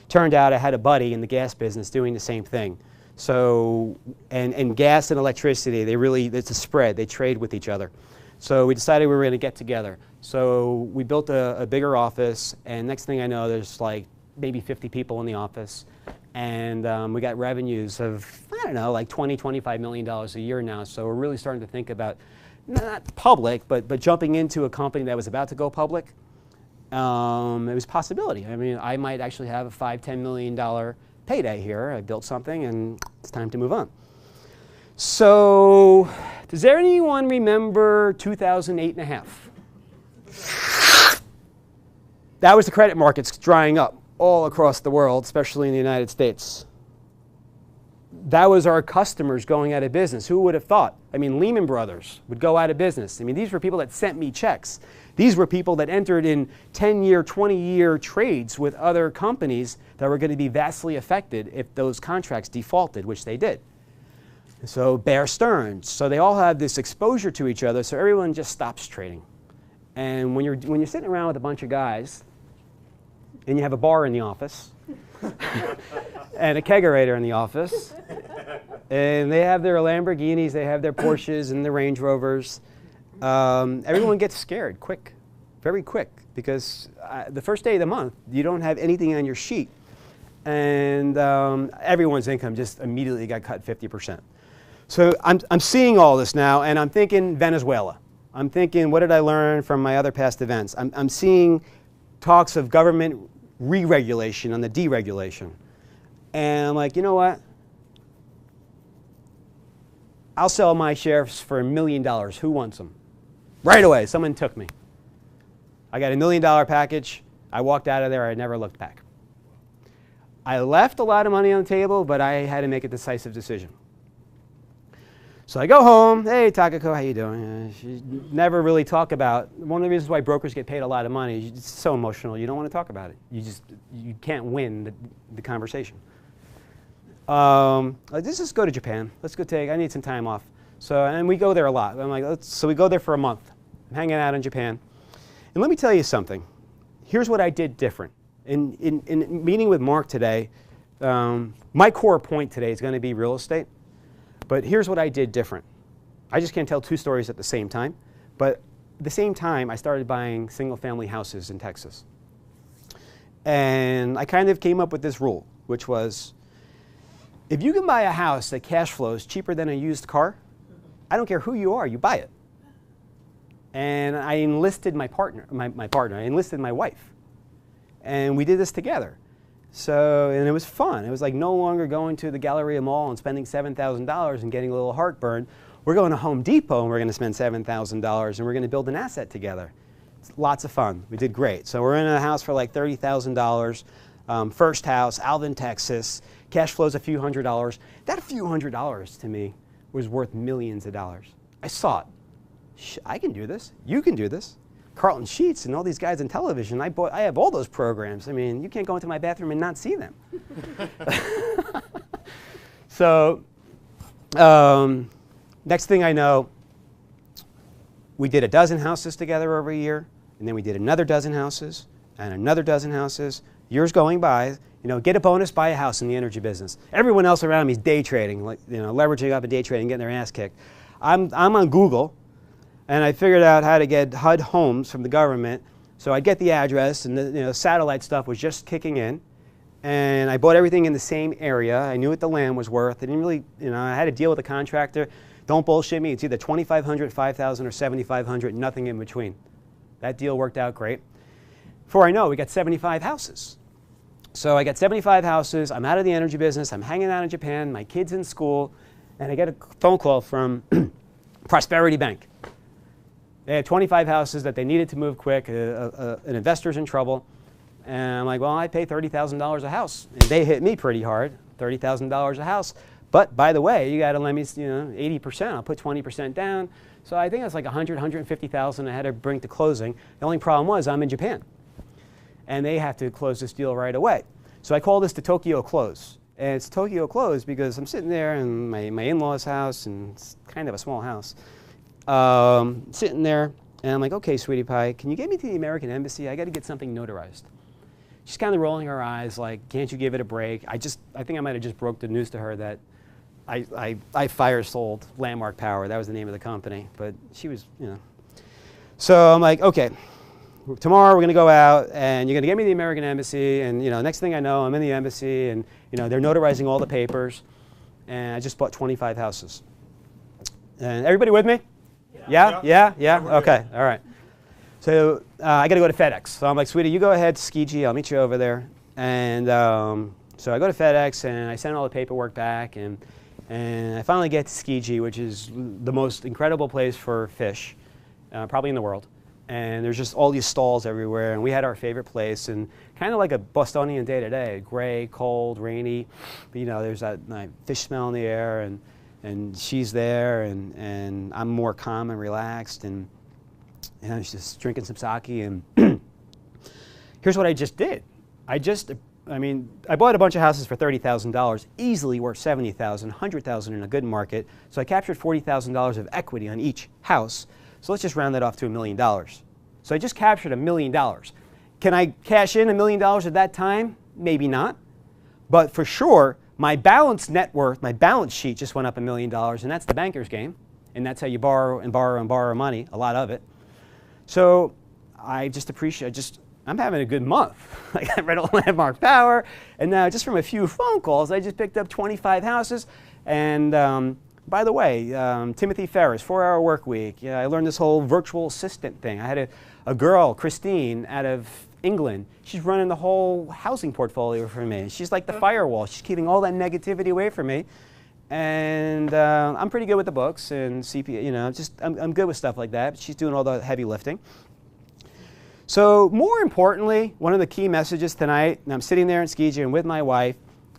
turned out I had a buddy in the gas business doing the same thing. So, and gas and electricity, it's a spread. They trade with each other. So we decided we were going to get together. So we built a bigger office, and next thing I know, there's like maybe 50 people in the office. And we got revenues of, I don't know, like $20-25 million a year now. So we're really starting to think about, not public, but jumping into a company that was about to go public. It was a possibility. I mean, I might actually have a $5-10 million payday here. I built something, and it's time to move on. So, does anyone remember 2008 and a half? That was the credit markets drying up all across the world, especially in the United States. That was our customers going out of business. Who would have thought? I mean, Lehman Brothers would go out of business. I mean, these were people that sent me checks. These were people that entered in 10-year, 20-year trades with other companies that were going to be vastly affected if those contracts defaulted, which they did. So Bear Stearns. So they all have this exposure to each other, so everyone just stops trading. And when you're sitting around with a bunch of guys, and you have a bar in the office, and a kegerator in the office, and they have their Lamborghinis, they have their Porsches and their Range Rovers, everyone gets scared quick, very quick, because the first day of the month, you don't have anything on your sheet, and everyone's income just immediately got cut 50%. So I'm seeing all this now, and I'm thinking Venezuela. I'm thinking, what did I learn from my other past events? I'm seeing talks of government re-regulation on the deregulation. And I'm like, you know what? I'll sell my shares for $1 million. Who wants them? Right away, someone took me. I got $1 million package. I walked out of there. I never looked back. I left a lot of money on the table, but I had to make a decisive decision. So I go home, hey, Takako, how you doing? She never really talk about, one of the reasons why brokers get paid a lot of money, it's so emotional, you don't want to talk about it. You can't win the conversation. Let's just go to Japan. Let's go I need some time off. So, and we go there a lot. I'm like, so we go there for a month. I'm hanging out in Japan. And let me tell you something. Here's what I did different. In meeting with Mark today, my core point today is going to be real estate. But here's what I did different. I just can't tell two stories at the same time. But at the same time, I started buying single-family houses in Texas. And I kind of came up with this rule, which was, if you can buy a house that cash flows cheaper than a used car, I don't care who you are, you buy it. And I enlisted my partner, I enlisted my wife. And we did this together. So, and it was fun. It was like no longer going to the Galleria Mall and spending $7,000 and getting a little heartburn. We're going to Home Depot and we're going to spend $7,000 and we're going to build an asset together. It's lots of fun. We did great. So we're in a house for like $30,000. First house, Alvin, Texas. Cash flows a few $100s. That few $100s to me was worth millions of dollars. I saw it. I can do this. You can do this. Carlton Sheets and all these guys on television, I have all those programs. I mean, you can't go into my bathroom and not see them. So, next thing I know, we did a dozen houses together over a year, and then we did another dozen houses, and another dozen houses. Years going by, get a bonus, buy a house in the energy business. Everyone else around me is day trading, like, leveraging up and day trading, getting their ass kicked. I'm on Google. And I figured out how to get HUD homes from the government. So I'd get the address, and the satellite stuff was just kicking in. And I bought everything in the same area. I knew what the land was worth. I didn't really, I had to deal with a contractor. Don't bullshit me. It's either $2,500, $5,000, or $7,500, nothing in between. That deal worked out great. Before I know it, we got 75 houses. So I got 75 houses. I'm out of the energy business. I'm hanging out in Japan. My kid's in school. And I get a phone call from Prosperity Bank. They had 25 houses that they needed to move quick. An investor's in trouble. And I'm like, well, I pay $30,000 a house. And they hit me pretty hard, $30,000 a house. But by the way, you got to lend me 80%. I'll put 20% down. So I think it's like $100,000, $150,000 I had to bring to closing. The only problem was I'm in Japan. And they have to close this deal right away. So I call this the Tokyo Close. And it's Tokyo Close because I'm sitting there in my in-laws' house, and it's kind of a small house. Sitting there, and I'm like, okay, sweetie pie, can you get me to the American Embassy? I got to get something notarized. She's kind of rolling her eyes like, can't you give it a break? I think I might have just broke the news to her that I fire sold Landmark Power. That was the name of the company, but she was, So I'm like, okay, tomorrow we're going to go out, and you're going to get me to the American Embassy, and next thing I know, I'm in the embassy, and they're notarizing all the papers, and I just bought 25 houses. And everybody with me? Yeah? Okay, all right. So I got to go to FedEx. So I'm like, sweetie, you go ahead to Skiji. I'll meet you over there. And so I go to FedEx, and I send all the paperwork back. And I finally get to Skiji, which is the most incredible place for fish, probably in the world. And there's just all these stalls everywhere. And we had our favorite place. And kind of like a Bostonian day to day, gray, cold, rainy. But, there's that fish smell in the air. And she's there, and I'm more calm and relaxed, and she's just drinking some sake. And here's what I just did. I bought a bunch of houses for $30,000, easily worth $70,000, $100,000 in a good market. So I captured $40,000 of equity on each house. So let's just round that off to $1 million. So I just captured $1 million. Can I cash in $1 million at that time? Maybe not. But for sure, my balance net worth, my balance sheet just went up $1 million, and that's the banker's game. And that's how you borrow and borrow and borrow money, a lot of it. So I just appreciate, I'm having a good month. I got rid of Landmark Power, and now just from a few phone calls, I just picked up 25 houses. And by the way, Timothy Ferris, 4-hour work week. I learned this whole virtual assistant thing. I had a girl, Christine, out of England. She's running the whole housing portfolio for me. She's like the firewall. She's keeping all that negativity away from me. And I'm pretty good with the books and CPA, I'm good with stuff like that. But she's doing all the heavy lifting. So more importantly, one of the key messages tonight, and I'm sitting there in Skiji with my wife,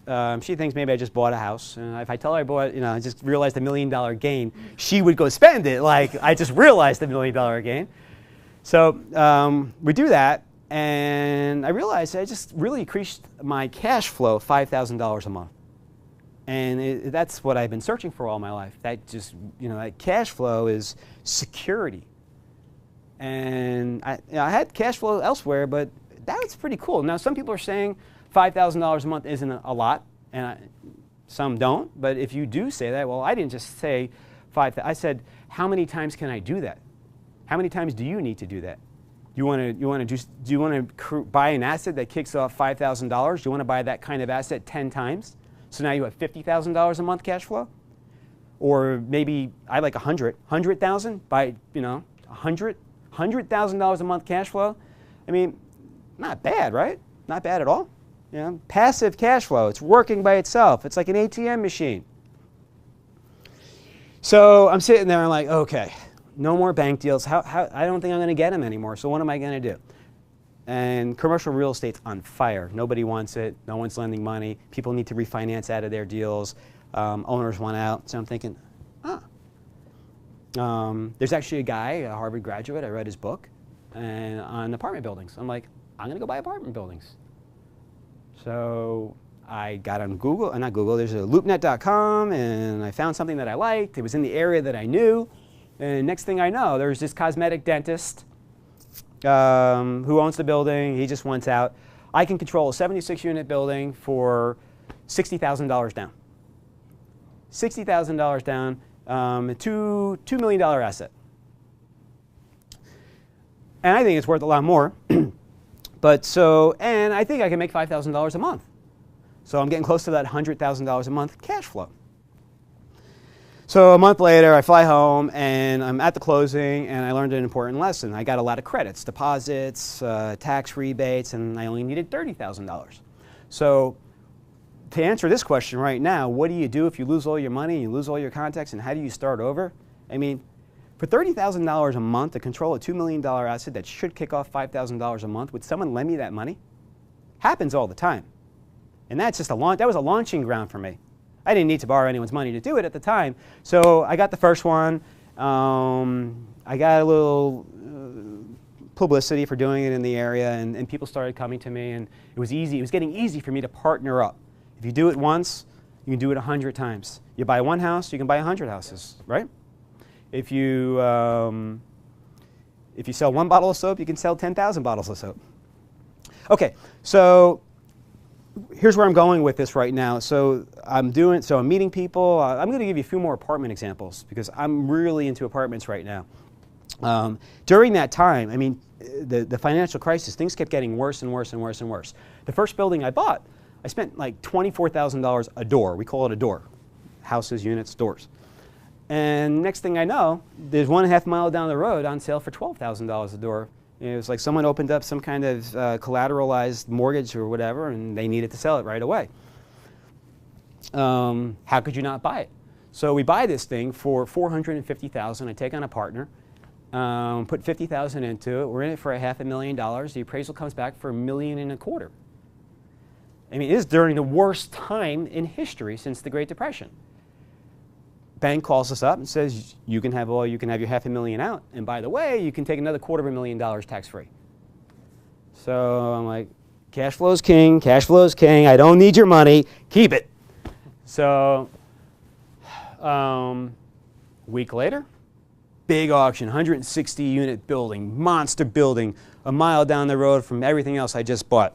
she thinks maybe I just bought a house. If I tell her I bought, I just realized $1 million gain, she would go spend it like I just realized $1 million gain. So we do that, and I realized I just really increased my cash flow $5,000 a month. And that's what I've been searching for all my life. That just, that cash flow is security. And I had cash flow elsewhere, but that was pretty cool. Now, some people are saying $5,000 a month isn't a lot, and some don't. But if you do say that, well, I didn't just say 5,000. I said, how many times can I do that? How many times do you need to do that? Do you want to buy an asset that kicks off $5,000? Do you want to buy that kind of asset 10 times? So now you have $50,000 a month cash flow? Or maybe I like 100,000 by, $100,000 a month cash flow. I mean, not bad, right? Not bad at all. Passive cash flow. It's working by itself. It's like an ATM machine. So I'm sitting there and I'm like, okay, no more bank deals. I don't think I'm going to get them anymore. So what am I going to do? And commercial real estate's on fire. Nobody wants it. No one's lending money. People need to refinance out of their deals. Owners want out. So I'm thinking, there's actually a guy, a Harvard graduate, I read his book, and on apartment buildings. I'm like, I'm going to go buy apartment buildings. So I got on Google, not Google, there's a loopnet.com, and I found something that I liked. It was in the area that I knew. And next thing I know, there's this cosmetic dentist who owns the building. He just wants out. I can control a 76-unit building for $60,000 down. $60,000 down, $2 million asset. And I think it's worth a lot more. And I think I can make $5,000 a month. So I'm getting close to that $100,000 a month cash flow. So a month later, I fly home, and I'm at the closing, and I learned an important lesson. I got a lot of credits, deposits, tax rebates, and I only needed $30,000. So to answer this question right now, what do you do if you lose all your money, you lose all your contacts, and how do you start over? I mean, for $30,000 a month to control a $2 million asset that should kick off $5,000 a month, would someone lend me that money? Happens all the time. And that's just that was a launching ground for me. I didn't need to borrow anyone's money to do it at the time. So I got the first one. I got a little publicity for doing it in the area, and people started coming to me, and it was easy. It was getting easy for me to partner up. If you do it once, you can do it 100 times. You buy one house, you can buy 100 houses, right? If you sell one bottle of soap, you can sell 10,000 bottles of soap. Okay, so here's where I'm going with this right now. So I'm meeting people. I'm going to give you a few more apartment examples because I'm really into apartments right now. During that time, I mean, the financial crisis, things kept getting worse and worse and worse and worse. The first building I bought, I spent like $24,000 a door. We call it a door. Houses, units, doors. And next thing I know, there's 1.5 miles down the road on sale for $12,000 a door. It was like someone opened up some kind of collateralized mortgage or whatever, and they needed to sell it right away. How could you not buy it? So we buy this thing for $450,000. I take on a partner, put $50,000 into it. We're in it for $500,000. The appraisal comes back for $1.25 million. I mean, it is during the worst time in history since the Great Depression. Bank calls us up and says, you can have your $500,000 out, and by the way, you can take another $250,000 tax-free. So I'm like, cash flow is king, cash flow is king, I don't need your money, keep it. So week later, big auction, 160-unit building, monster building, a mile down the road from everything else I just bought.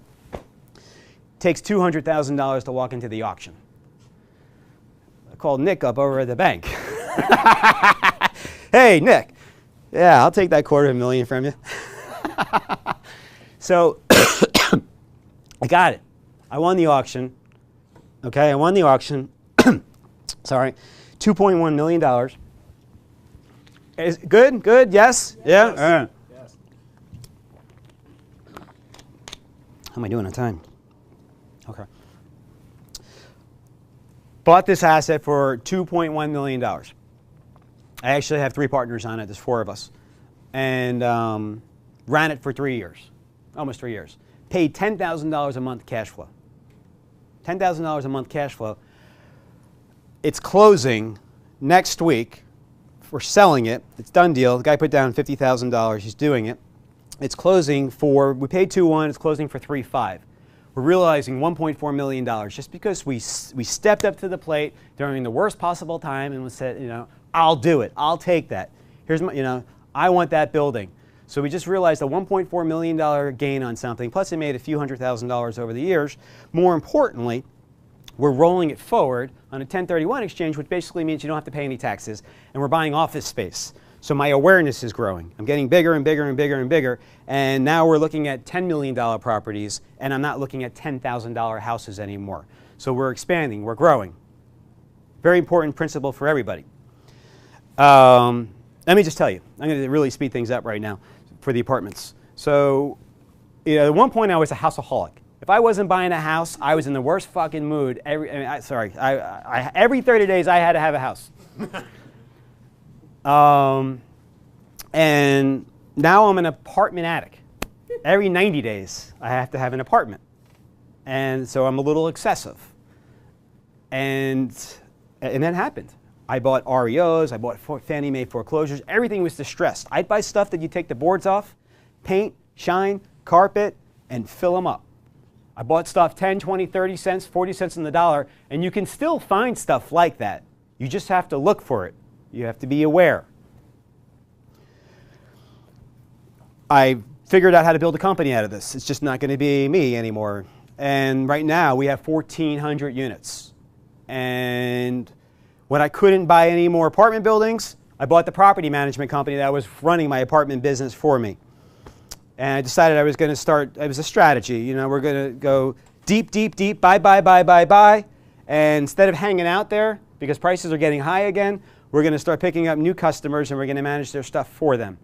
Takes $200,000 to walk into the auction. I called Nick up over at the bank. Hey, Nick. Yeah, I'll take that $250,000 from you. So I got it. I won the auction. Okay, I won the auction. Sorry, $2.1 million. Is good? Good? Yes? Yeah? Yes. All right. Yes. How am I doing on time? Okay. Bought this asset for $2.1 million. I actually have 3 partners on it. There's 4 of us. And ran it for 3 years, almost 3 years. Paid $10,000 a month cash flow. $10,000 a month cash flow. It's closing next week. We're selling it. It's done deal. The guy put down $50,000. He's doing it. It's closing for, we paid 2.1, it's closing for 3.5. We're realizing $1.4 million just because we stepped up to the plate during the worst possible time and said, you know, I'll do it. I'll take that. Here's my, you know, I want that building. So we just realized a $1.4 million gain on something, plus it made a few $100,000 over the years. More importantly, we're rolling it forward on a 1031 exchange, which basically means you don't have to pay any taxes, and we're buying office space. So my awareness is growing. I'm getting bigger and bigger and bigger and bigger, and now we're looking at $10 million properties, and I'm not looking at $10,000 houses anymore. So we're expanding, we're growing. Very important principle for everybody. Let me just tell you, I'm going to really speed things up right now for the apartments. So at one point I was a houseaholic. If I wasn't buying a house, I was in the worst fucking mood. Every 30 days I had to have a house. And now I'm an apartment addict. Every 90 days I have to have an apartment. And so I'm a little excessive. And that happened. I bought REOs, I bought Fannie Mae foreclosures, everything was distressed. I'd buy stuff that you take the boards off, paint, shine, carpet, and fill them up. I bought stuff 10, 20, 30 cents, 40 cents on the dollar, and you can still find stuff like that. You just have to look for it. You have to be aware. I figured out how to build a company out of this. It's just not going to be me anymore. And right now we have 1,400 units. And when I couldn't buy any more apartment buildings, I bought the property management company that was running my apartment business for me. And I decided I was going to start, it was a strategy, you know, we're going to go deep, deep, deep, buy, buy, buy, buy, buy. And instead of hanging out there, because prices are getting high again, we're going to start picking up new customers and we're going to manage their stuff for them.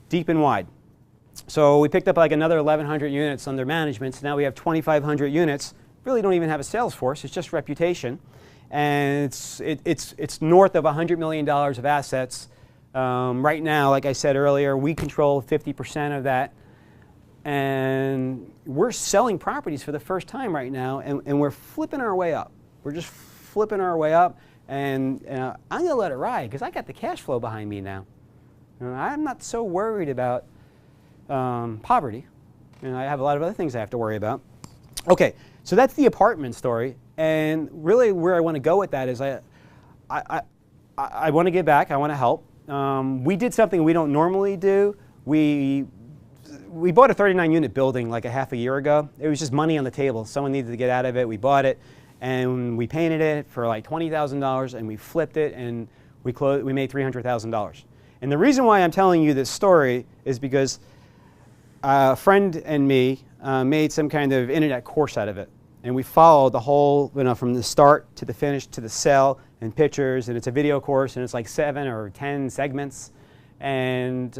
Deep and wide. So we picked up like another 1,100 units under management. So now we have 2,500 units. Really don't even have a sales force, it's just reputation. And it's north of $100 million of assets. Right now, like I said earlier, we control 50% of that. And we're selling properties for the first time right now, and we're flipping our way up. We're just flipping our way up, and I'm going to let it ride because I got the cash flow behind me now. I'm not so worried about poverty. I have a lot of other things I have to worry about. Okay, so that's the apartment story. And really where I want to go with that is I want to give back. I want to help. We did something we don't normally do. We bought a 39-unit building like a half a year ago. It was just money on the table. Someone needed to get out of it. We bought it, and we painted it for like $20,000, and we flipped it, and we made $300,000. And the reason why I'm telling you this story is because a friend and me made some kind of internet course out of it. And we followed the whole, you know, from the start to the finish to the sell and pictures. And it's a video course, and it's like 7 or 10 segments. And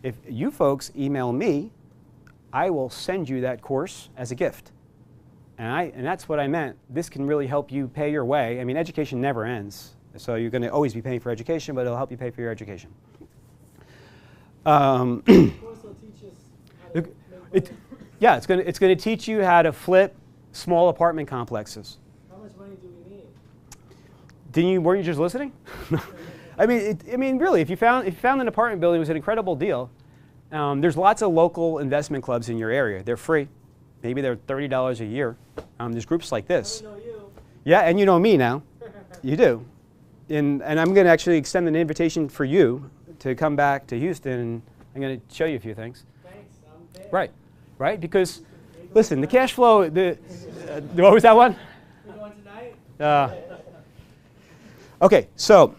if you folks email me, I will send you that course as a gift. And that's what I meant. This can really help you pay your way. I mean, education never ends. So you're going to always be paying for education, but it'll help you pay for your education. Yeah, it's going to teach you how to flip small apartment complexes. How much money do we need? Weren't you just listening? I mean, really, if you found an apartment building, it was an incredible deal. There's lots of local investment clubs in your area. They're free. Maybe they're $30 a year. There's groups like this. I know you. Yeah, and you know me now. You do. And I'm going to actually extend an invitation for you to come back to Houston, and I'm going to show you a few things. Thanks, I'm there. Right, because listen, the cash flow. What was that one? We going tonight? Okay, so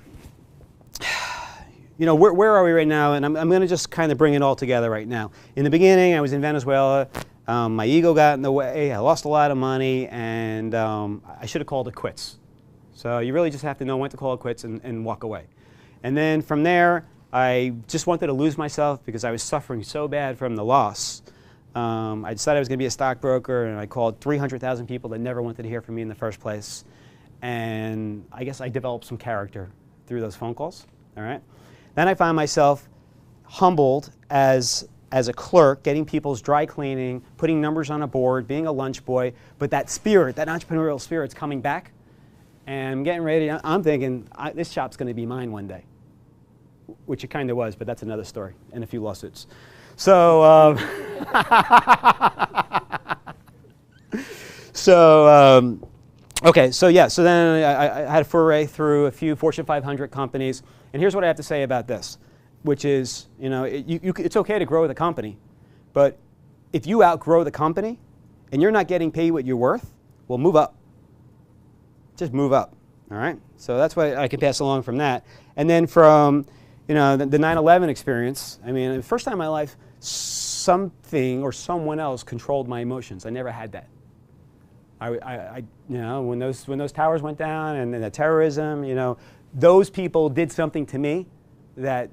you know where are we right now? And I'm going to just kind of bring it all together right now. In the beginning, I was in Venezuela. My ego got in the way. I lost a lot of money, and I should have called it quits. So you really just have to know when to call it quits and walk away. And then from there, I just wanted to lose myself because I was suffering so bad from the loss. I decided I was going to be a stockbroker, and I called 300,000 people that never wanted to hear from me in the first place. And I guess I developed some character through those phone calls. All right. Then I found myself humbled as as a clerk, getting people's dry cleaning, putting numbers on a board, being a lunch boy, but that spirit, that entrepreneurial spirit's coming back. And I'm getting ready, I'm thinking, this shop's going to be mine one day, which it kind of was, but that's another story, and a few lawsuits. So, okay, so yeah, so then I had a foray through a few Fortune 500 companies, and here's what I have to say about this, which is, you know, it's okay to grow the company, but if you outgrow the company and you're not getting paid what you're worth, well, move up. Just move up, all right? So that's what I can pass along from that. And then from, you know, the 9/11 experience, I mean, the first time in my life, something or someone else controlled my emotions. I never had that. You know, when those towers went down and the terrorism, you know, those people did something to me that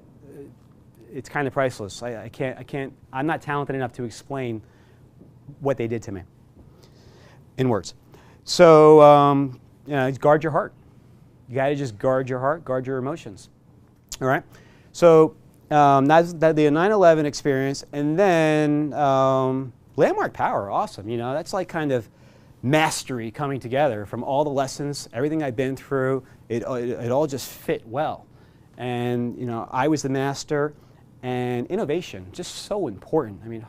it's kind of priceless. I'm not talented enough to explain what they did to me in words. So, you know, guard your heart. You got to just guard your heart, guard your emotions. All right? So that's the 9/11 experience. And then Landmark Power, awesome. You know, that's like kind of mastery coming together from all the lessons, everything I've been through. It all just fit well. And, you know, I was the master. And innovation, just so important. I mean,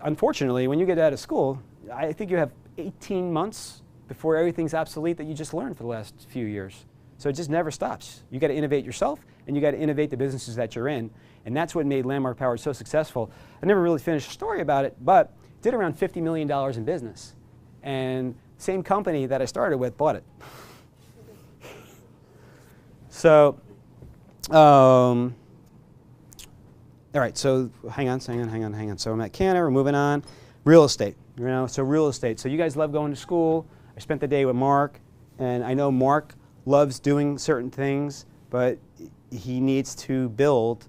unfortunately, when you get out of school, I think you have 18 months before everything's obsolete that you just learned for the last few years. So it just never stops. You got to innovate yourself, and you got to innovate the businesses that you're in. And that's what made Landmark Power so successful. I never really finished a story about it, but it did around $50 million in business. And same company that I started with bought it. So, all right, so hang on. So I'm at Canada, we're moving on. Real estate, you know, so real estate. So you guys love going to school. I spent the day with Mark, and I know Mark loves doing certain things, but he needs to build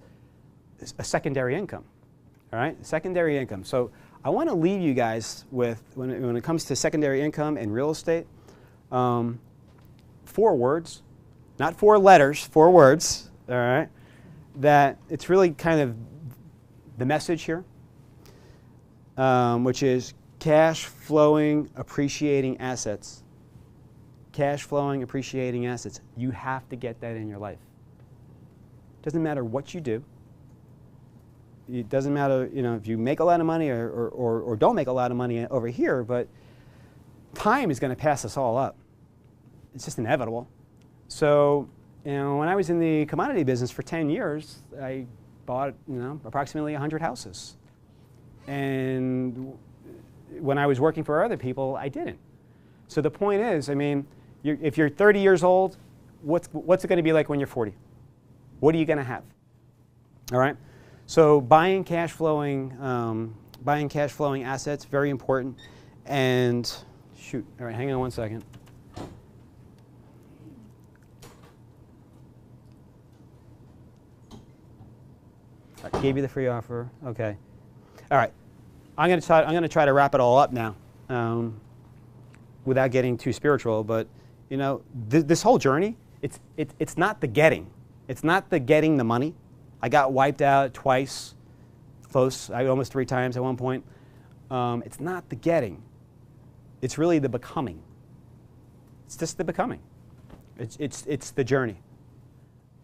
a secondary income, all right? Secondary income. So I want to leave you guys with, when it comes to secondary income and real estate, 4 words, not 4 letters, 4 words, all right? That it's really kind of the message here, which is cash flowing, appreciating assets. Cash flowing, appreciating assets. You have to get that in your life. Doesn't matter what you do. It doesn't matter, you know, if you make a lot of money or don't make a lot of money over here, but time is going to pass us all up. It's just inevitable. So, you know, when I was in the commodity business for 10 years, I bought, you know, approximately 100 houses. And when I was working for other people, I didn't. So the point is, I mean, if you're 30 years old, what's it going to be like when you're 40? What are you going to have? All right? So buying cash flowing assets, very important. And shoot, all right, hang on one second. I gave you the free offer. Okay. All right. I'm going to try to wrap it all up now, without getting too spiritual. But you know, this whole journey, it's not the getting. It's not the getting the money. I got wiped out twice, almost 3 times at one point. It's not the getting. It's really the becoming. It's just the becoming. It's the journey.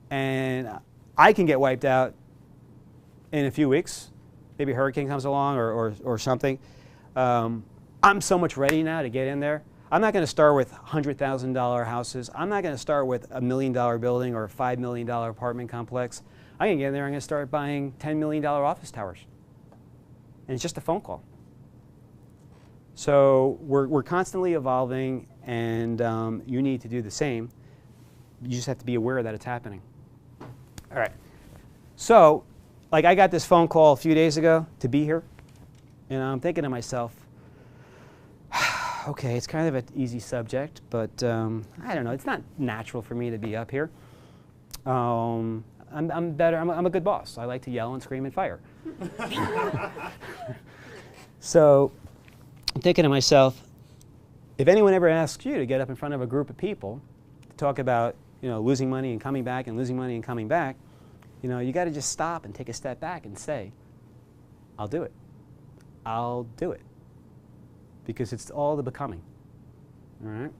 And I can get wiped out in a few weeks. Maybe a hurricane comes along or something. I'm so much ready now to get in there. I'm not going to start with $100,000 houses. I'm not going to start with a $1 million building or a $5 million apartment complex. I'm going to get in there. I'm going to start buying $10 million office towers. And it's just a phone call. So we're constantly evolving, and you need to do the same. You just have to be aware that it's happening. All right. So, like, I got this phone call a few days ago to be here, and I'm thinking to myself, okay, it's kind of an easy subject, but I don't know. It's not natural for me to be up here. I'm better. I'm a good boss. I like to yell and scream and fire. So I'm thinking to myself, if anyone ever asks you to get up in front of a group of people to talk about, you know, losing money and coming back and losing money and coming back, You know, you got to just stop and take a step back and say, I'll do it. I'll do it. Because it's all the becoming. All right?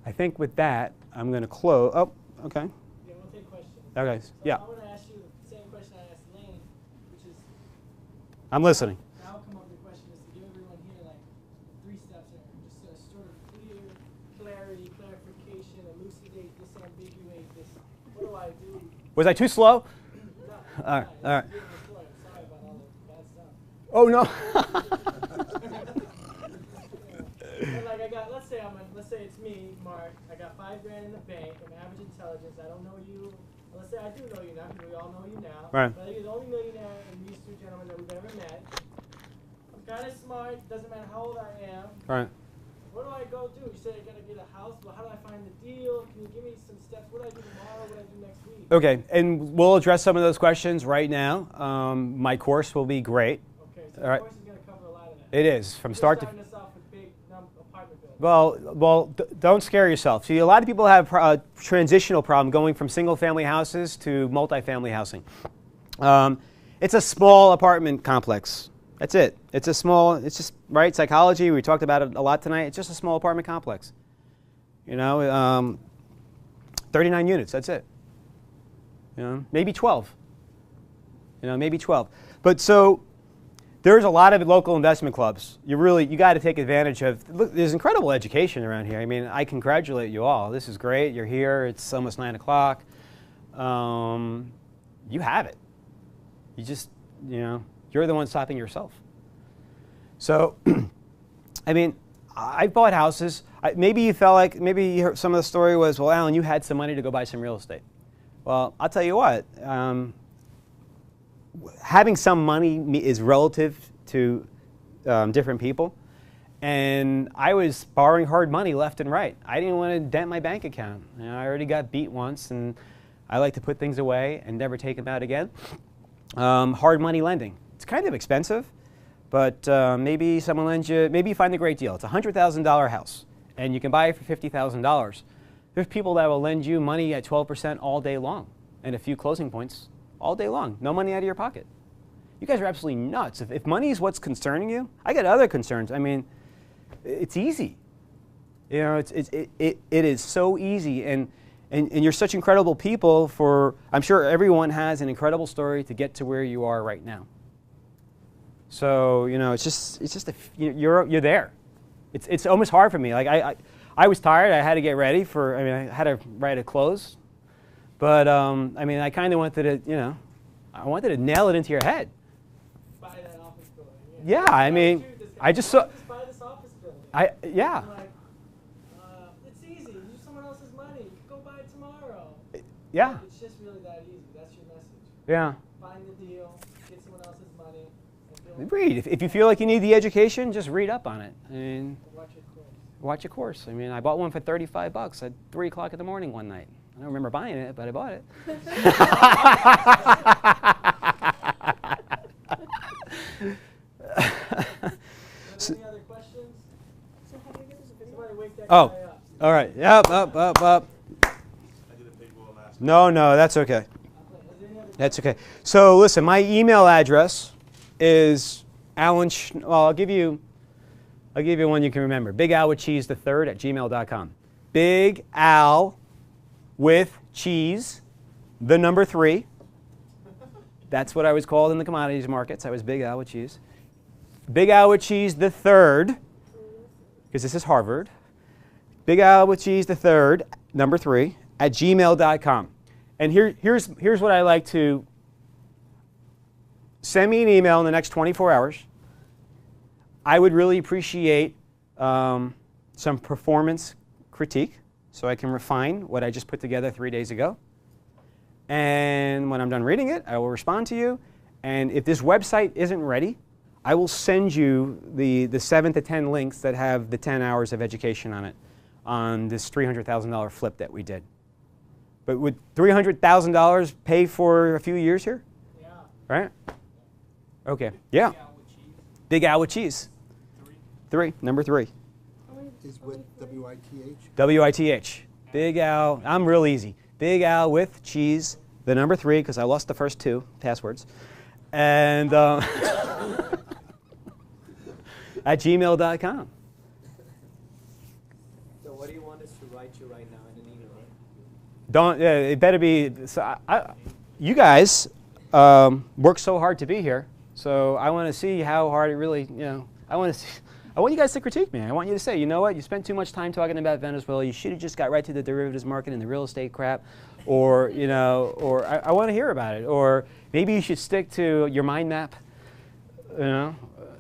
I think with that, I'm going to close. Oh, okay. Yeah, we'll take questions. Okay, So yeah. I want to ask you the same question I asked Lane, which is, I'm listening. the outcome of the question is to give everyone here like 3 steps or just sort of clarity, clarification, elucidate, disambiguate this. What do I do? Was I too slow? No, All right, all right. I'm sorry about all the bad stuff. Oh, no. And like let's say it's me, Mark. I got $5 grand in the bank. I'm average intelligence. I don't know you. Well, let's say I do know you now, because we all know you now. Right. But you're the only millionaire in these 2 gentlemen that we've ever met. I'm kind of smart. Doesn't matter how old I am. Right. What do I go do? You say I gotta get a house. Well, how do I find the deal? Can you give me some steps? What do I do tomorrow? What do I do next week? Okay, and we'll address some of those questions right now. My course will be great. Okay, so All right. the course is gonna cover a lot of that. It is, from start to... Starting us off with big apartment buildings. Well, don't scare yourself. See, a lot of people have a transitional problem going from single-family houses to multifamily housing. It's a small apartment complex. That's it. It's just, right, psychology, we talked about it a lot tonight. It's just a small apartment complex. You know, 39 units, that's it. You know, maybe 12. You know, maybe 12. But so, there's a lot of local investment clubs. You got to take advantage of. Look, there's incredible education around here. I mean, I congratulate you all. This is great. You're here. It's almost 9 o'clock. You have it. You just, you know, you're the one stopping yourself. So, I mean, I bought houses. Maybe you felt like, maybe you heard some of the story was, well, Alan, you had some money to go buy some real estate. Well, I'll tell you what. Having some money is relative to different people. And I was borrowing hard money left and right. I didn't want to dent my bank account. You know, I already got beat once, and I like to put things away and never take them out again. Hard money lending. It's kind of expensive, but maybe someone lends you, maybe you find a great deal. It's a $100,000 house, and you can buy it for $50,000. There's people that will lend you money at 12% all day long, and a few closing points all day long. No money out of your pocket. You guys are absolutely nuts. If money is what's concerning you, I got other concerns. I mean, it's easy. You know, it is so easy, and you're such incredible people. I'm sure everyone has an incredible story to get to where you are right now. So you know, you're there. It's almost hard for me. Like I was tired. I had to get ready for. I mean, I had to write a close, but I mean, I kind of wanted to, you know, I wanted to nail it into your head. Buy that office building. Yeah, I mean, I just saw. Just buy this office building. Yeah. I'm like, it's easy. Use someone else's money. Go buy it tomorrow. Yeah. It's just really that easy. That's your message. Yeah. Find the deal. Get someone else's money. And build Read. If you feel like you need the education, just read up on it. I mean, watch your course. watch a course. I mean, I bought one for $35 at 3 o'clock in the morning one night. I don't remember buying it, but I bought it. Any other questions? Somebody wake that Oh, guy up. all right. Yep, up. I did a big wall last No, that's okay. Is there any other That's okay. So listen, my email address is Alan. Well, I'll give you one you can remember. Big Al with cheese the third at gmail.com. Big Al with cheese, the number 3. That's what I was called in the commodities markets. I was Big Al with cheese. Big Al with cheese the third, because this is Harvard. Big Al with cheese the third, number 3 at gmail.com. And here's what I like to send me an email in the next 24 hours. I would really appreciate some performance critique so I can refine what I just put together 3 days ago. And when I'm done reading it, I will respond to you. And if this website isn't ready, I will send you the 7 to 10 links that have the 10 hours of education on it on this $300,000 flip that we did. But would $300,000 pay for a few years here? Yeah. Right? Okay. Yeah. Big Al with cheese. 3, number 3. Is with WITH? WITH. Big Al. I'm real easy. Big Al with cheese, the number 3, because I lost the first 2 passwords, and at gmail.com. So what do you want us to write you right now in an email? Don't. It better be. So you guys work so hard to be here. So I want to see how hard it really. I want to see. I want you guys to critique me. I want you to say, you know what? You spent too much time talking about Venezuela. You should have just got right to the derivatives market and the real estate crap, or or I want to hear about it. Or maybe you should stick to your mind map.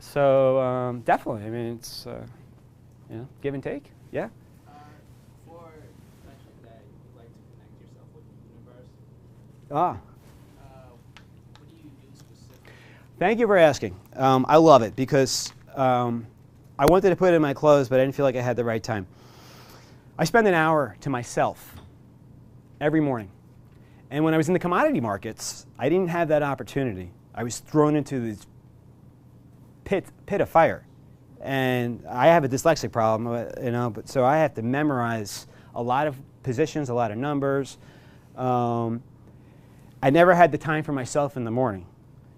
So definitely. I mean, it's give and take. Yeah. Before you mentioned that you like to connect yourself with the universe, Ah. what do you do specifically? Thank you for asking. I love it because I wanted to put it in my clothes, but I didn't feel like I had the right time. I spend an hour to myself every morning. And when I was in the commodity markets, I didn't have that opportunity. I was thrown into this pit of fire. And I have a dyslexic problem, but so I have to memorize a lot of positions, a lot of numbers. I never had the time for myself in the morning.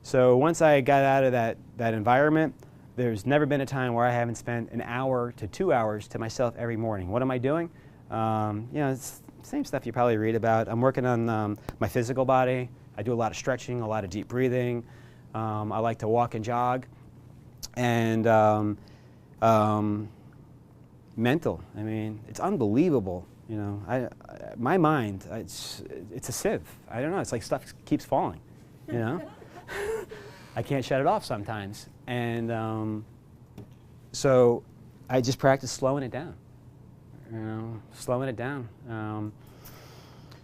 So once I got out of that environment, there's never been a time where I haven't spent an hour to 2 hours to myself every morning. What am I doing? It's the same stuff you probably read about. I'm working on my physical body. I do a lot of stretching, a lot of deep breathing. I like to walk and jog. And mental. I mean, it's unbelievable. My mind, it's a sieve. I don't know. It's like stuff keeps falling. I can't shut it off sometimes. And so I just practice slowing it down. Slowing it down.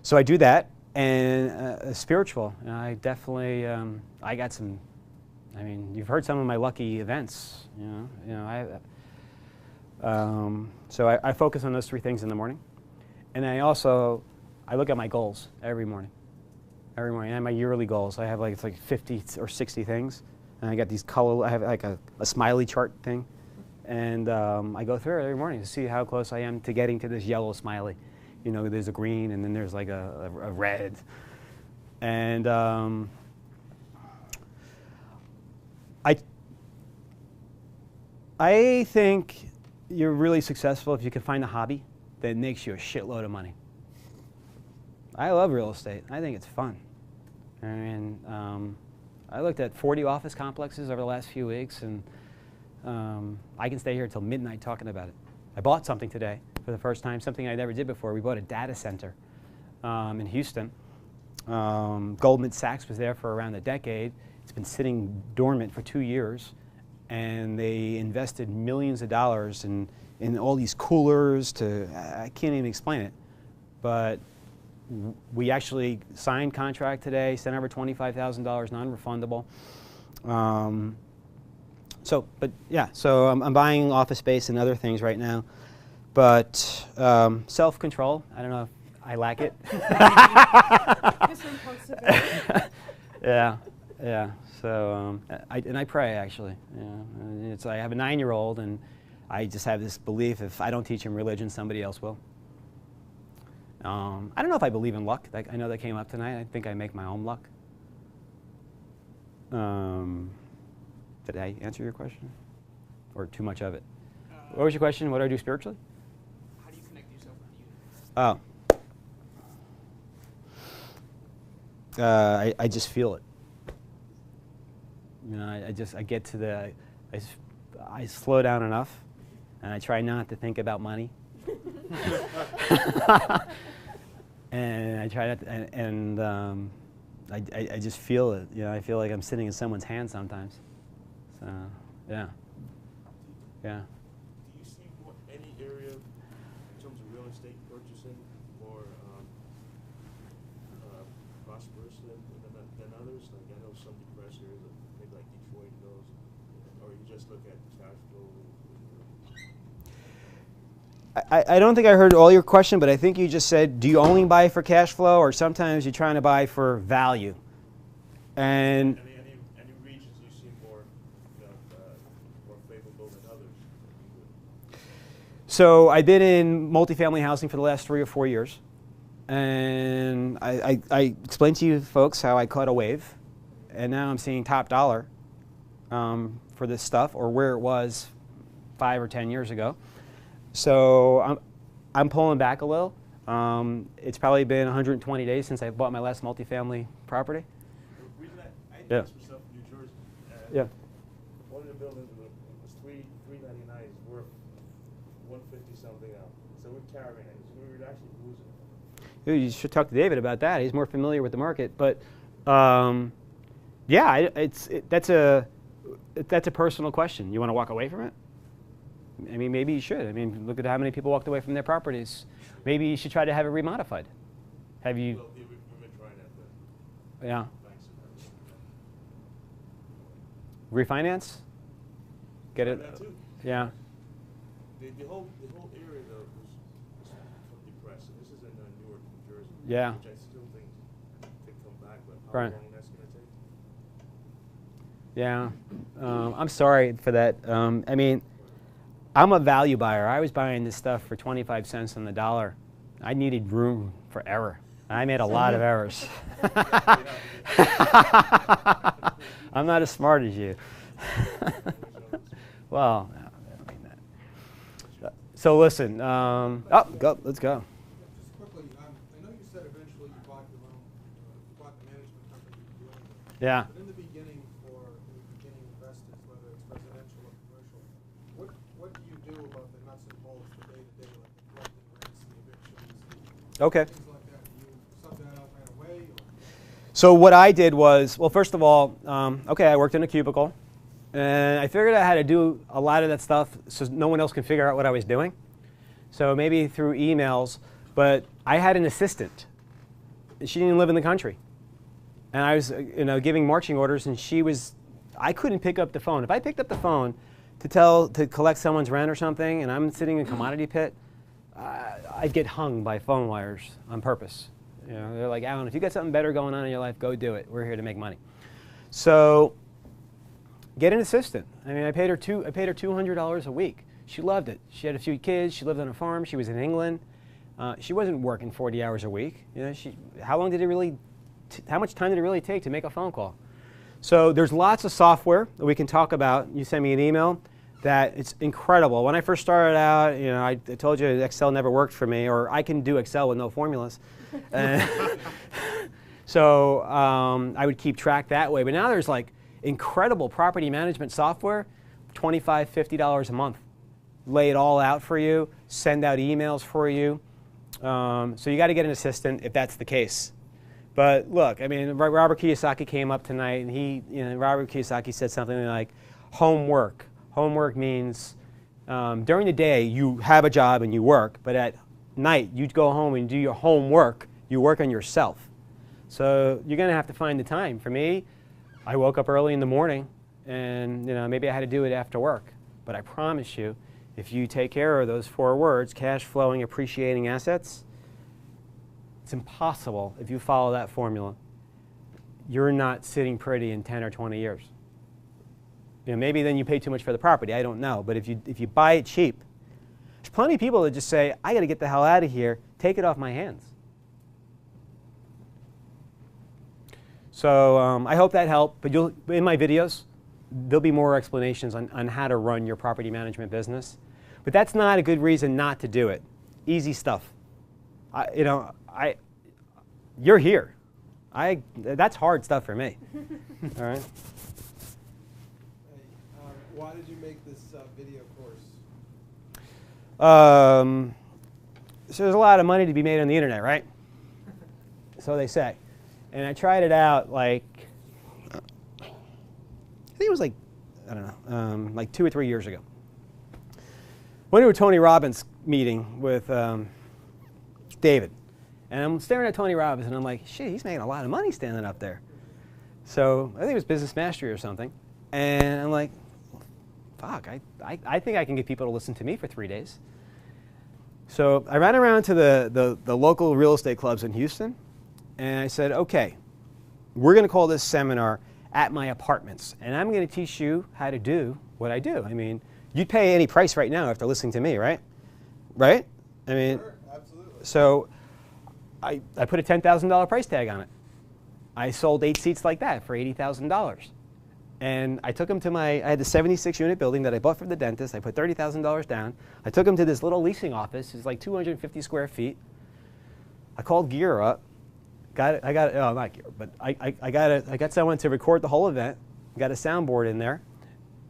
So I do that. And spiritual. I definitely, I got some. I mean, you've heard some of my lucky events. So I focus on those 3 things in the morning, and I look at my goals every morning. Every morning, I have my yearly goals. I have it's like 50 or 60 things, and I got these I have like a smiley chart thing, and I go through it every morning to see how close I am to getting to this yellow smiley. There's a green, and then there's like a red, and I think you're really successful if you can find a hobby that makes you a shitload of money. I love real estate. I think it's fun. I mean, I looked at 40 office complexes over the last few weeks, and I can stay here until midnight talking about it. I bought something today for the first time, something I never did before. We bought a data center in Houston. Goldman Sachs was there for around a decade. It's been sitting dormant for 2 years. And they invested millions of dollars in all these coolers I can't even explain it. But we actually signed contract today, sent over $25,000 non-refundable. So I'm buying office space and other things right now. But self-control, I don't know if I lack it. Yeah. So I pray actually. I have a 9-year-old, and I just have this belief: if I don't teach him religion, somebody else will. I don't know if I believe in luck. I know that came up tonight. I think I make my own luck. Did I answer your question, or too much of it? What was your question? What do I do spiritually? How do you connect yourself with the universe? I just feel it. I get to I slow down enough, and I try not to think about money. And I try not to, and I just feel it. I feel like I'm sitting in someone's hand sometimes. So, yeah. Do you see any area in terms of real estate purchasing more prosperous than others? Like I know some depressed areas, maybe like Detroit and those, or you just look at cash flow. I don't think I heard all your question, but I think you just said, do you only buy for cash flow, or sometimes you're trying to buy for value? And Any regions you see more favorable than others? So I've been in multifamily housing for the last 3 or 4 years. And I explained to you folks how I caught a wave, and now I'm seeing top dollar for this stuff, or where it was 5 or 10 years ago. So I'm pulling back a little. It's probably been 120 days since I bought my last multifamily property. The reason I did Yeah. this for stuff in New Jersey. Yeah. One of the buildings was $399, is worth $150 something now. So we're carrying it. So we were actually losing it. You should talk to David about that. He's more familiar with the market. But yeah, that's a personal question. You want to walk away from it? I mean, maybe you should. I mean, look at how many people walked away from their properties. Maybe you should try to have it remodified. Have you? Well, we've been trying that, but Yeah. banks are Refinance? Get it? that too. Yeah. The whole area though was depressed. And this is in Newark, New Jersey. Yeah. Which I still think could come back, but how Right. long that's going to take? Yeah. I'm sorry for that. I mean, I'm a value buyer. I was buying this stuff for 25 cents on the dollar. I needed room for error. I made a lot of errors. I'm not as smart as you. Well, no, I don't mean that. So listen. Let's go. Just quickly, I know you said eventually you bought your own, you bought the management company you do anything. Yeah. But in the beginning, for beginning investors, whether it's residential or commercial, what do you do about the nuts and bolts, the day-to-day, like the collecting rents and evictions Okay. and things like that? Do you sub that out right away? Or? So what I did was, well, first of all, okay, I worked in a cubicle, and I figured out how to do a lot of that stuff so no one else can figure out what I was doing. So maybe through emails, but I had an assistant. She didn't live in the country, and I was, giving marching orders, and I couldn't pick up the phone. If I picked up the phone to collect someone's rent or something, and I'm sitting in a commodity pit, I'd get hung by phone wires on purpose. They're like, Alan, if you got something better going on in your life, go do it. We're here to make money. So get an assistant. I mean, I paid her $200 a week. She loved it. She had a few kids. She lived on a farm. She was in England. She wasn't working 40 hours a week. How much time did it really take to make a phone call? So there's lots of software that we can talk about. You send me an email. That it's incredible. When I first started out, I told you Excel never worked for me, or I can do Excel with no formulas. So I would keep track that way. But now there's like incredible property management software, $25, $50 a month. Lay it all out for you, send out emails for you. So you got to get an assistant if that's the case. But look, I mean, Robert Kiyosaki came up tonight, and Robert Kiyosaki said something like, homework. Homework means during the day you have a job and you work, but at night you go home and do your homework. You work on yourself. So you're going to have to find the time. For me, I woke up early in the morning, and maybe I had to do it after work. But I promise you, if you take care of those 4 words, cash flowing, appreciating assets, it's impossible if you follow that formula. You're not sitting pretty in 10 or 20 years. Maybe then you pay too much for the property. I don't know. But if you buy it cheap, there's plenty of people that just say, I got to get the hell out of here. Take it off my hands. So I hope that helped. But in my videos, there'll be more explanations on how to run your property management business. But that's not a good reason not to do it. Easy stuff. You're here. That's hard stuff for me. All right. Why did you make this video course? So there's a lot of money to be made on the internet, right? So they say. And I tried it out I think it was I don't know, like 2 or 3 years ago. Went to a Tony Robbins meeting with David. And I'm staring at Tony Robbins, and I'm like, shit, he's making a lot of money standing up there. So I think it was Business Mastery or something. And I'm like, fuck, I think I can get people to listen to me for 3 days. So I ran around to the local real estate clubs in Houston, and I said, okay, we're going to call this seminar At My Apartments, and I'm going to teach you how to do what I do. I mean, you'd pay any price right now after listening to me, right? Right? I mean, Sure, absolutely. so I put a $10,000 price tag on it. I sold 8 seats like that for $80,000. And I took them to I had the 76-unit building that I bought from the dentist. I put $30,000 down. I took them to this little leasing office. It's like 250 square feet. I called Gear up. Oh, not Gear, but I got someone to record the whole event. Got a soundboard in there.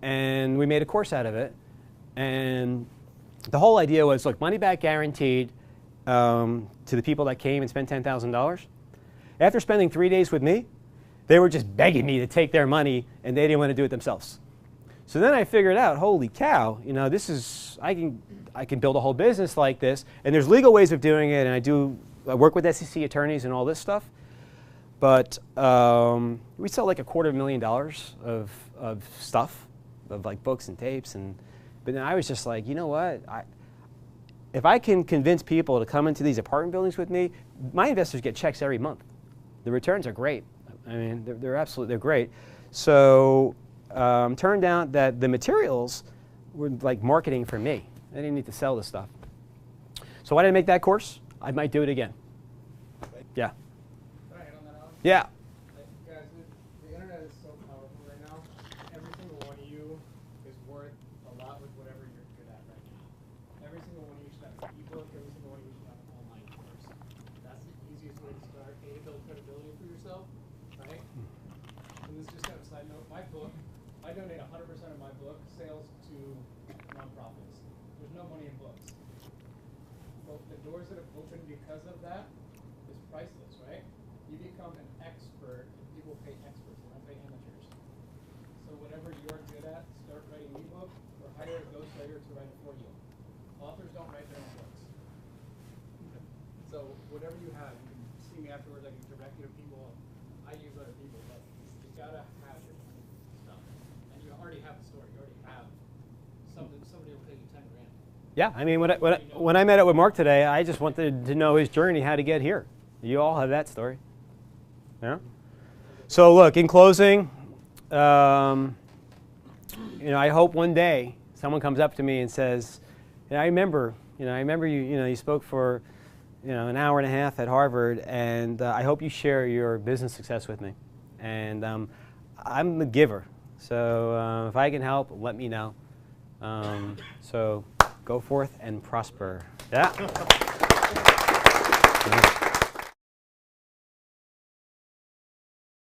And we made a course out of it. And the whole idea was, look, money back guaranteed to the people that came and spent $10,000. After spending 3 days with me, they were just begging me to take their money, and they didn't want to do it themselves. So then I figured out, holy cow, you know, I can build a whole business like this, and there's legal ways of doing it, and I work with SEC attorneys and all this stuff. But we sell like $250,000 of stuff, of like books and tapes, but then I was just like, you know what? If I can convince people to come into these apartment buildings with me, my investors get checks every month. The returns are great. I mean, they're great. So turned out that the materials were like marketing for me. I didn't need to sell this stuff. So why did I make that course? I might do it again. Yeah. Can I hit on that, Alan? Yeah. Guys, the internet is so powerful right now. Every single one of you is worth a lot with whatever you're good at right now. Every single one of you should have an ebook. Every single one of you should have an online course. That's the easiest way to start. A, to build credibility for yourself, right? And this is just kind of a side note. My book, I donate 100% of my book sales to nonprofits. There's no money in books. But the doors that have opened because of that is priceless, right? You become an expert, and people pay experts, they don't pay amateurs. So whatever you're good at, start writing an ebook, or hire a ghostwriter to write it for you. Authors don't write their own books. So whatever you have, you can see me afterwards, I can direct you to people. I use other people, but you gotta have your stuff. And you already have the story, you already have something, somebody will pay you 10 grand. Yeah, I mean, when I met up with Mark today, I just wanted to know his journey, how to get here. You all have that story. Yeah? So look, in closing, you know, I hope one day someone comes up to me and says, I remember you spoke for, an hour and a half at Harvard, and I hope you share your business success with me. And I'm the giver, so if I can help, let me know. So go forth and prosper. Yeah.